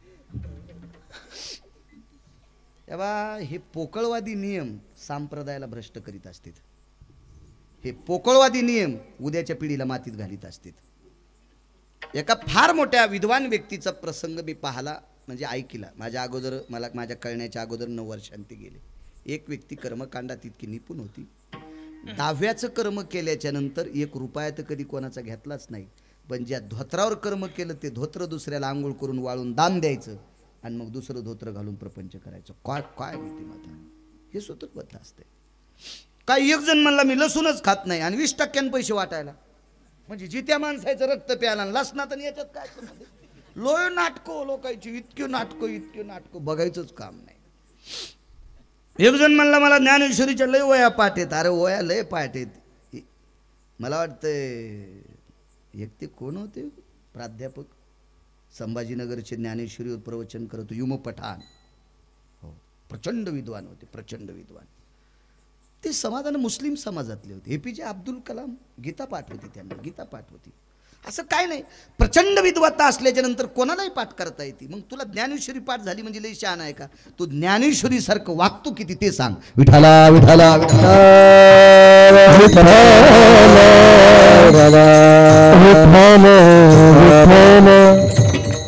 तेव्हा हे पोकळवादी नियम संप्रदायाला भ्रष्ट करीत असतात. हे पोकळवादी नियम उद्याच्या पिढीला मातीत घालीत असतात. एका फार मोठ्या विद्वान व्यक्तीचा प्रसंग मी पाहला, म्हणजे ऐकला. माझ्या अगोदर मला माझ्या कळण्याच्या अगोदर 9 वर्षांती गेले. एक व्यक्ती कर्मकांडात इतकी निपुण होती, 10व्याचं कर्म केल्याच्या नंतर 1 रुपया तर कधी कोणाचा घेतलाच नाही. पण ज्या धोत्रावर कर्म केलं ते धोत्र दुसऱ्याला आंघोळ करून वाळून दान द्यायचं आणि मग दुसरं धोत्र घालून प्रपंच करायचं. काय काय नीतिमत्ता, हे सूत्रबद्ध असते. काय एक जण म्हणला मी लसूणच खात नाही आणि 20% पैसे वाटायला. म्हणजे जित्या माणसाचं रक्त प्यायला लसणात आणि याच्यात काय लोय नाटकं लोकांची, इतकी नाटकं बघायचंच काम नाही. एक जण म्हणला मला ज्ञानेश्वरीच्या लय वया पाठ आहेत. अरे वया लय पाठ आहेत. मला वाटतं एक ते कोण होते प्राध्यापक संभाजीनगरचे ज्ञानेश्वरीवर प्रवचन करत युम पठाण. हो, प्रचंड विद्वान होते, प्रचंड विद्वान. ते समाधान मुस्लिम समाजातले होते. APJ अब्दुल कलाम गीता पाठ होती, त्यांना गीता पाठ होती. असं काय नाही, प्रचंड विद्वत्ता असल्याच्या नंतर कोणालाही पाठ करता येते. मग तुला ज्ञानेश्वरी पाठ झाली म्हणजे लई शहाणा आहे का? तू ज्ञानेश्वरी सारखं वागतो किती ते सांग. विठाला विठाला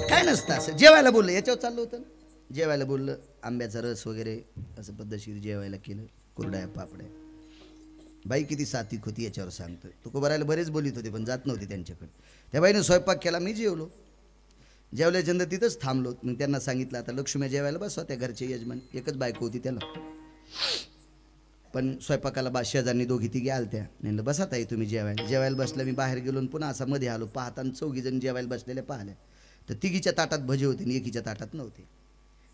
काय नसतं. असं जेवायला बोललं, याच्यावर चाललं होतं ना, जेवायला बोललं, आंब्याचा रस वगैरे असं पद्धतशीर जेवायला केलं, कुरड्या पापड्या. बाई किती सात्विक होती याच्यावर सांगतोय. तुकोबारायला बरेच बोलीत होते पण जात नव्हते त्यांच्याकडे. त्या बाईनं स्वयंपाक केला, मी जेवलो. जेवल्याच्या तिथंच थांबलो. मग त्यांना सांगितलं आता लक्ष्मी जेवायला बसवा. त्या घरचे यजमान, एकच बायको होती त्याला. पण स्वयंपाकाला शेजारनी दोघी तिघी आलत्या. म्हणलं बसा ताई तुम्ही जेवायला. जेवायला बसलं. मी बाहेर गेलो पुन्हा असा मध्ये आलो. पाहताना 4घी जण जेवायला बसलेल्या पाहिल्या. तर तिघीच्या ताटात भजी होते आणि एकीच्या ताटात नव्हते.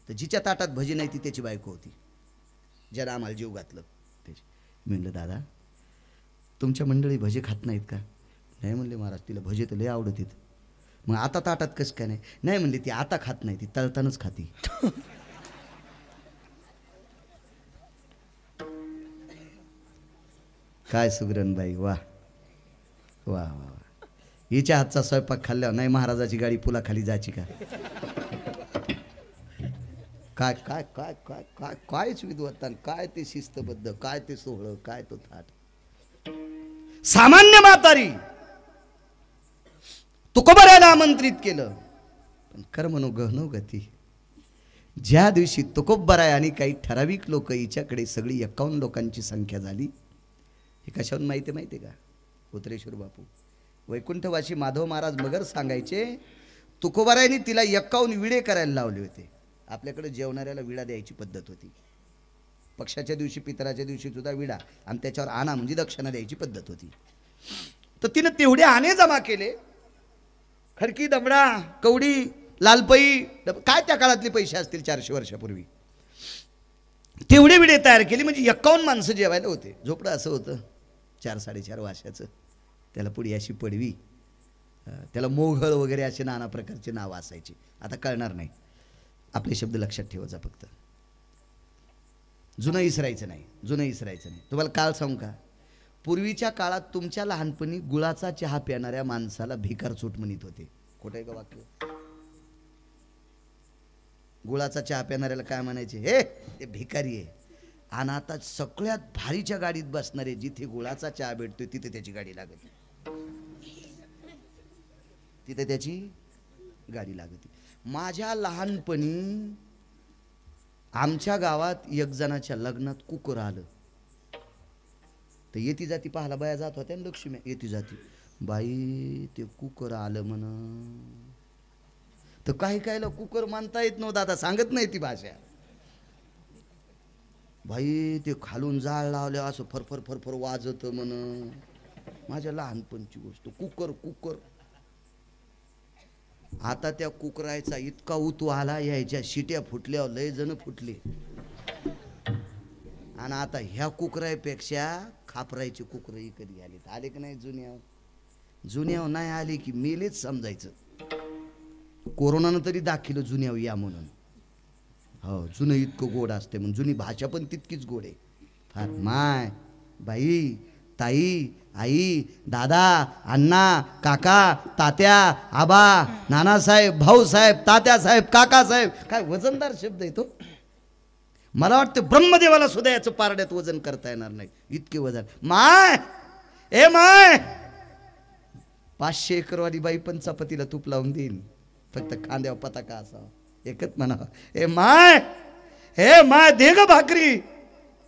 तर जिच्या ताटात भजी नाही ती त्याची बायको होती, ज्यानं आम्हाला जीव घातलं त्याची. मी म्हणलं दादा तुमच्या मंडळी भजे खात नाहीत का? नाही म्हणले महाराज, तिला भजे तर लय आवडतात. मग आता ताटात कसं काय नाही? नाही म्हणले ती आता खात नाही, ती तळतानाच खाती. काय सुगरणबाई, वा वा वा. हिच्या हातचा स्वयंपाक खाल्ल्यावर नाही महाराजाची गाडी पुलाखाली जायची का? काय काय काय काय काय कायच विद्वत्तान, काय ते शिस्तबद्ध, काय ते सोहळं, काय तो थाट. सामान्य म्हातारी तुकोबारायला आमंत्रित केलं, पण कर्मनो गहनो गती. ज्या दिवशी तुकोबाराय आणि काही ठराविक लोक हिच्याकडे, सगळी 51 लोकांची संख्या झाली. हे कशावरून माहिती का? उतरेश्वर बापू वैकुंठवासी माधव महाराज मगर सांगायचे, तुकोबारायने तिला 51 विडे करायला लावले होते. आपल्याकडे जेवणाऱ्याला विडा द्यायची पद्धत होती. पक्षाच्या दिवशी, पितराच्या दिवशी सुद्धा विडा आणि त्याच्यावर आणा म्हणजे दक्षिणा द्यायची पद्धत होती. तर तिनं तेवढे आणे जमा केले. खडकी, दमडा, कवडी, लालपई, काय त्या काळातले पैसे असतील 400 वर्षापूर्वी. तेवढे विडे तयार केले म्हणजे 51 माणसं जेवायला होते. झोपडं असं होतं 4-4.5 वाशाचं. त्याला पुढे अशी पडवी, त्याला मोघळ वगैरे असे नाना प्रकारचे नावं असायचे. आता कळणार नाही, आपले शब्द लक्षात ठेवायचा फक्त. जुनं इसरायचं नाही, जुनं इसरायचं नाही. तुम्हाला काळ सांगू का? पूर्वीच्या काळात तुमच्या लहानपणी गुळाचा चहा पिणाऱ्या माणसाला भिकार चूट म्हणत होते. खोटं आहे का वाक्य? गुळाचा चहा पिणाऱ्याला काय म्हणायचे? हे ते भिकारी आहे. आणि आता सगळ्यात भारीच्या गाडीत बसणारे, जिथे गुळाचा चहा भेटतोय तिथे त्याची गाडी लागते, तिथे त्याची गाडी लागते. माझ्या लहानपणी आमच्या गावात एक जणाच्या लग्नात कुकर आलं, तर येती जाती पाहायला बाया जात होत्या ना, लक्ष्मी येती जाती, बाई ते कुकर आलं म्हण. तर काही कायला कुकर मानता येत नव्हतं, आता सांगत नाही ती भाषा. बाई ते खालून जाळ लावले असं फरफर फरफर वाजत म्हण. माझ्या लहानपणची गोष्ट. Cooker cooker. आता त्या कुकरायचा इतका उतू आला, यायच्या शिट्या फुटल्यावर लय जण फुटले. आणि आता ह्या कुकरायपेक्षा खापरायची कुकर कधी आले की नाही? जुन्यावर नाही आली की मेलेच समजायचं. कोरोनानं तरी दाखिलं जुन्यावर या म्हणून. हो, जुनं इतकं गोड असते म्हणून. जुनी भाषा पण तितकीच गोड आहे. फार माय, बाई, ताई, आई, दादा, अण्णा, काका, तात्या, आबा, नानासाहेब, भाऊसाहेब, तात्यासाहेब, काकासाहेब. काय वजनदार शब्द आहे तो. मला वाटतं ब्रह्मदेवाला सुद्धा याचं पारड्यात वजन करता येणार नाही, इतके वजन. माय, ए माय, 500 एकरवाली बाई पण चपातीला तूप लावून देईन, फक्त खांद्यावर पताका असावा. एकच म्हणावा, ए माय, हे माय दे ग भाकरी.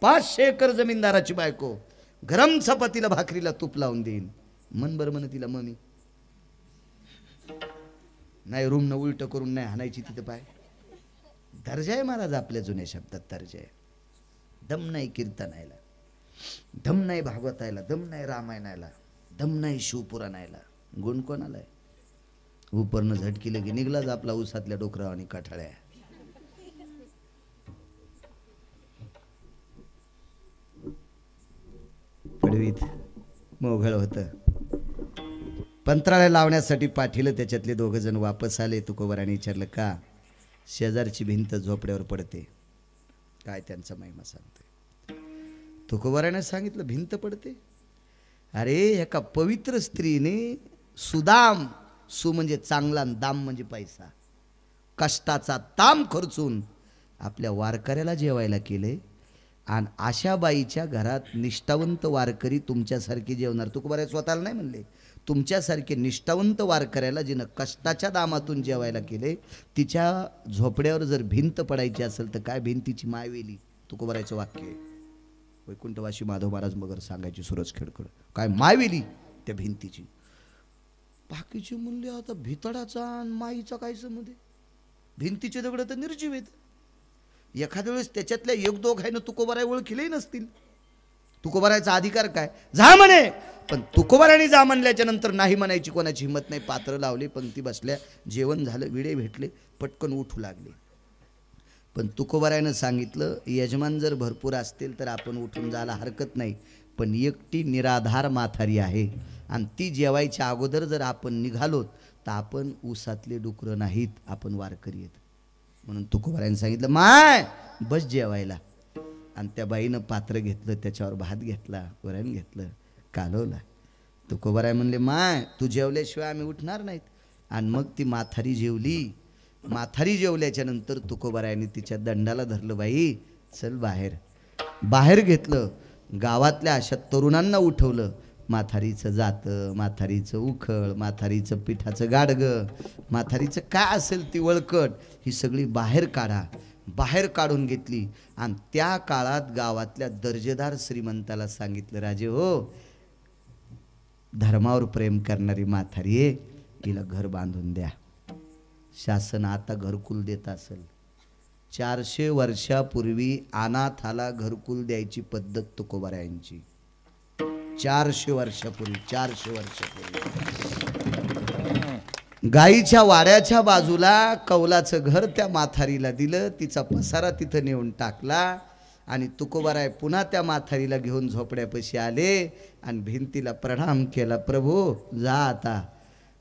500 एकर जमीनदाराची बायको गरम चपातीला भाकरीला तूप लावून देईन. मन बरं म्हण तिला मम्मी. नाही रूम न उलट करून नाही हाणायची तिथं पाय. दर्जा आहे महाराज आपल्या जुन्या शब्दात, दर्जा आहे. दम नाही कीर्तनायला, दम नाही भागवतायला, दम नाही रामायणाला, दम नाही शिवपुराणायला. गुण कोणाला आहे? उपरनं झटकीलं की निघलाच आपला उसातल्या डोकराव आणि काठाळ्या. पडवीत मोघळ होतं. पंत्राळ्या लावण्यासाठी पाठीलं. त्याच्यातले 2 जण वापस आले. तुकोबाराने विचारलं, का? शेजारची भिंत झोपड्यावर पडते. काय त्यांचा महिमा सांगते. तुकोबाराने सांगितलं, भिंत पडते? अरे एका पवित्र स्त्रीने सुदाम, सु म्हणजे चांगला, दाम म्हणजे पैसा, कष्टाचा ताम खर्चून आपल्या वारकऱ्याला जेवायला केले. आणि अशा बाईच्या घरात निष्ठावंत वारकरी तुमच्यासारखे जेवणार. तुकोबाराय स्वतःला नाही म्हणले, तुमच्यासारखे निष्ठावंत वारकऱ्याला जिनं कष्टाच्या दामातून जेवायला केले, तिच्या झोपड्यावर जर भिंत पडायची असेल तर काय भिंतीची मायवेली. तुकोबारायचं वाक्य आहे. वैकुंठवासी माधव महाराज मगर सांगायची सूरज खेडकड, काय मायवेली त्या भिंतीची. बाकीचे म्हणले, आता भितडाचा आणि माईचा काय संबंध आहे? भिंतीचे दगड तर निर्जीव आहेत. एखाद्या वेळेस त्याच्यातल्या 1-2 आहे ना तुकोबाराय ओळखीले नसतील. तुकोबारायचा अधिकार काय? जा म्हणे. पण तुकोबारायने जा म्हणल्याच्या नंतर नाही म्हणायची कोणाची हिंमत नाही. पात्र लावले, पंक्ती बसल्या, जेवण झालं, विडे भेटले, पटकन उठू लागले. पण तुकोबारायनं सांगितलं, यजमान जर भरपूर असतील तर आपण उठून जायला हरकत नाही, पण एकटी निराधार माथारी आहे आणि ती जेवायच्या अगोदर जर आपण निघालोत तर आपण ऊसातले डुकरं नाहीत, आपण वारकरी आहेत. म्हणून तुकोबारायनं सांगितलं, माय बस जेवायला. आणि त्या बाईनं पात्र घेतलं, त्याच्यावर भात घेतला, वरण घेतलं, कालवला. तुकोबाराय म्हणले, माय तू जेवल्याशिवाय आम्ही उठणार नाहीत. आणि मग ती माथारी जेवली. माथारी जेवल्याच्या नंतर तुकोबारायने तिच्या दंडाला धरलं, बाई चल बाहेर. बाहेर घेतलं. गावातल्या अशा तरुणांना उठवलं. म्हातारीचं जातं, म्हातारीचं उखळ, म्हातारीचं पिठाचं गाडगं, म्हातारीचं काय असेल ती वळकट, ही सगळी बाहेर काढा. बाहेर काढून घेतली. आणि त्या काळात गावातल्या दर्जेदार श्रीमंताला सांगितलं, राजे हो, धर्मावर प्रेम करणारी म्हातारी आहे, तिला घर बांधून द्या. शासन आता घरकुल देत असेल. 400 वर्षापूर्वी अनाथाला घरकुल द्यायची पद्धत तुकोबारायांची. 400 वर्षापूर्वी, 400 वर्षापूर्वी गाईच्या वाड्याच्या बाजूला कौलाचं घर त्या माथारीला दिलं. तिचा पसारा तिथं नेऊन टाकला. आणि तुकोबाराय पुन्हा त्या माथारीला घेऊन झोपड्यापाशी आले आणि भिंतीला प्रणाम केला. प्रभू जा आता.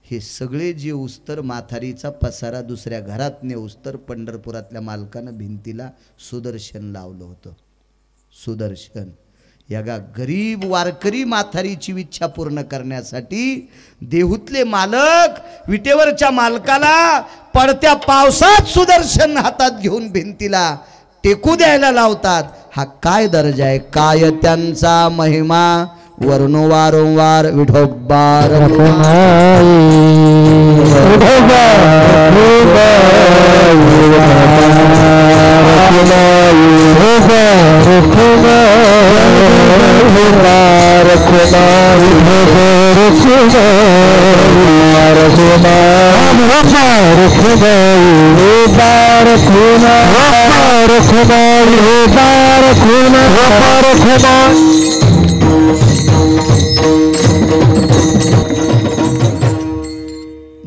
हे सगळे जे उस्तर माथारीचा पसारा दुसऱ्या घरात नेऊस्तर पंढरपुरातल्या मालकानं भिंतीला सुदर्शन लावलं होतं. सुदर्शन या गरीब वारकरी माथारीची इच्छा पूर्ण करण्यासाठी देहूतले मालक विटेवरच्या मालकाला पडत्या पावसात सुदर्शन हातात घेऊन भिंतीला टेकू द्यायला लावतात. हा काय दर्जा आहे, काय त्यांचा महिमा वर्णो वारंवार विठोबा रखुमाई.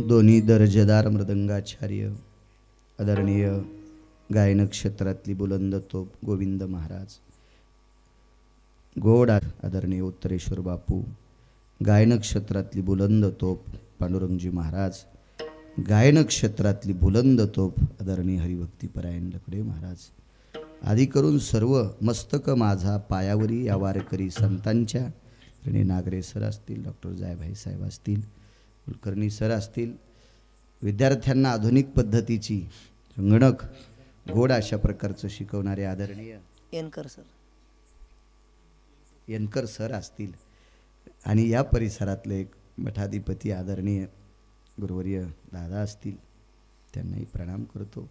दोन्ही दर्जेदार मृदंगाचार्य आदरणीय गायन क्षेत्रातली बुलंद तोप गोविंद महाराज, गोड आदरणीय उत्तरेश्वर बापू, गायन क्षेत्रातली बुलंद तोप पांडुरंगजी महाराज, गायन क्षेत्रातली बुलंद तोप आदरणीय हरिभक्तीपरायण लकडे महाराज, आदी करून सर्व मस्तक माझा पायावरी या वारकरी संतांच्या ऋणी नागरे सर असतील, डॉक्टर जायभाई साहेब असतील, कुलकर्णी सर असतील, विद्यार्थ्यांना आधुनिक पद्धतीची संगणक गोड अशा प्रकारचं शिकवणारे आदरणीय यनकर सर असतील आणि या परिसरातले एक मठाधिपती आदरणीय गुरुवर्य दादा असतील, त्यांनाही प्रणाम करतो.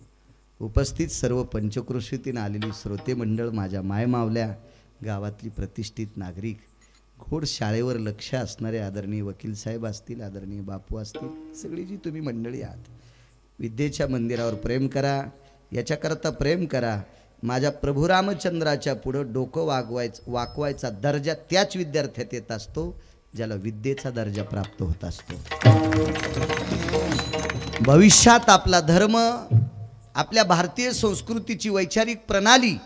उपस्थित सर्व पंचक्रोशीतून आलेली श्रोते मंडळ, माझ्या मायमावल्या गावातली प्रतिष्ठित नागरिक, गोड शाळेवर लक्ष असणारे आदरणीय वकील साहेब असतील, आदरणीय बापू असतील, सगळी जी तुम्ही मंडळी आहात, विद्येच्या मंदिरावर प्रेम करा, याच्याकरता प्रेम करा. माझ्या प्रभू रामचंद्राच्या पुढं डोकं वाकवायचा दर्जा त्याच विद्यार्थ्यात येत असतो ज्याला विद्येचा दर्जा प्राप्त होत असतो. भविष्यात आपला धर्म, आपल्या भारतीय संस्कृतीची वैचारिक प्रणाली,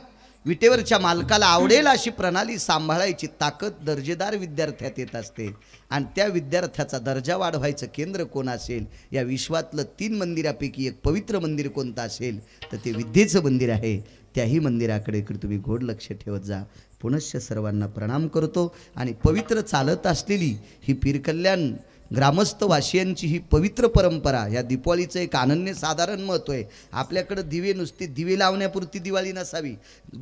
विटेवरच्या मालकाला आवडेल अशी प्रणाली सांभाळायची ताकद दर्जेदार विद्यार्थ्यात येत असते. आणि त्या विद्यार्थ्याचा दर्जा वाढवायचं केंद्र कोण असेल, या विश्वातलं 3 मंदिरापैकी एक पवित्र मंदिर कोणतं असेल तर ते विद्येचं मंदिर आहे. त्याही मंदिराकडे तुम्ही गोड लक्ष ठेवत जा. पुनश्च सर्वांना प्रणाम करतो. आणि पवित्र चालत असलेली ही पीरकल्याण ग्रामस्थ वासियांची ही पवित्र परंपरा, या दिवाळीचं एक अनन्यसाधारण महत्त्व आहे. आपल्याकडं दिवे नुसते दिवे लावण्यापुरती दिवाळी नसावी,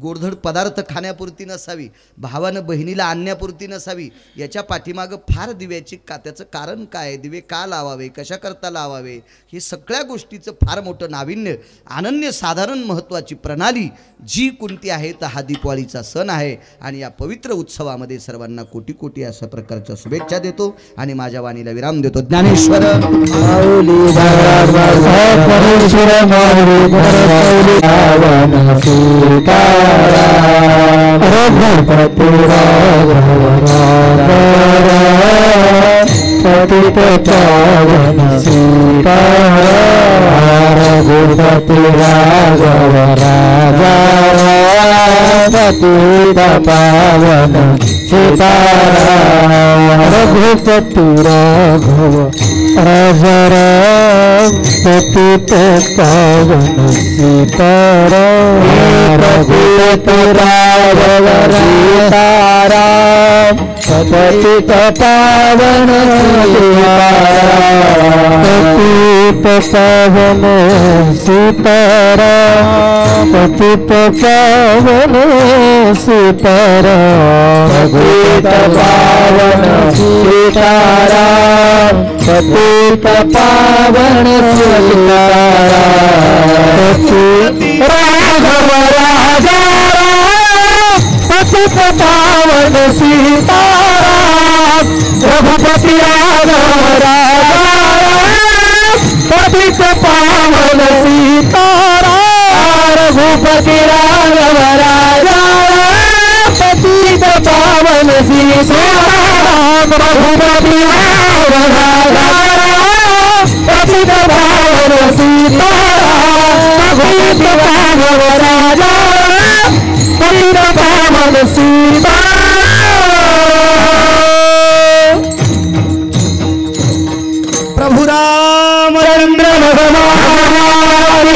गोडधड पदार्थ खाण्यापुरती नसावी, भावानं बहिणीला आणण्यापुरती नसावी. याच्या पाठीमागं फार दिव्याची त्याचं कारण काय, दिवे का लावावे, कशाकरता लावावे, हे सगळ्या गोष्टीचं फार मोठं नाविन्य, अनन्यसाधारण महत्त्वाची प्रणाली जी कोणती आहे तर हा दिवाळीचा सण आहे. आणि या पवित्र उत्सवामध्ये सर्वांना कोटी कोटी अशा प्रकारच्या शुभेच्छा देतो आणि माझ्या वाणीला विराम देतो. ज्ञानेश्वर रघुपति राघव राजा राम पतित पावन सीताराम, रघुपति राघव सीताराम पतित पावन सीताराम, पतित पावन सीताराम, पतित पावन सीताराम, पतित पावन सीताराम, पतित पावन सीताराम, राघव राजा पतित पावन सीताराम, रघुपति राघव राजा पतित पावन सीताराम, रघुपति राघव राजा पतित पावन सीताराम, रघुपति राघव राजा पतित पावन सीताराम, रघुपति राघव राजा पतित पावन सीताराम. प्रभु रामचंद्र भगवान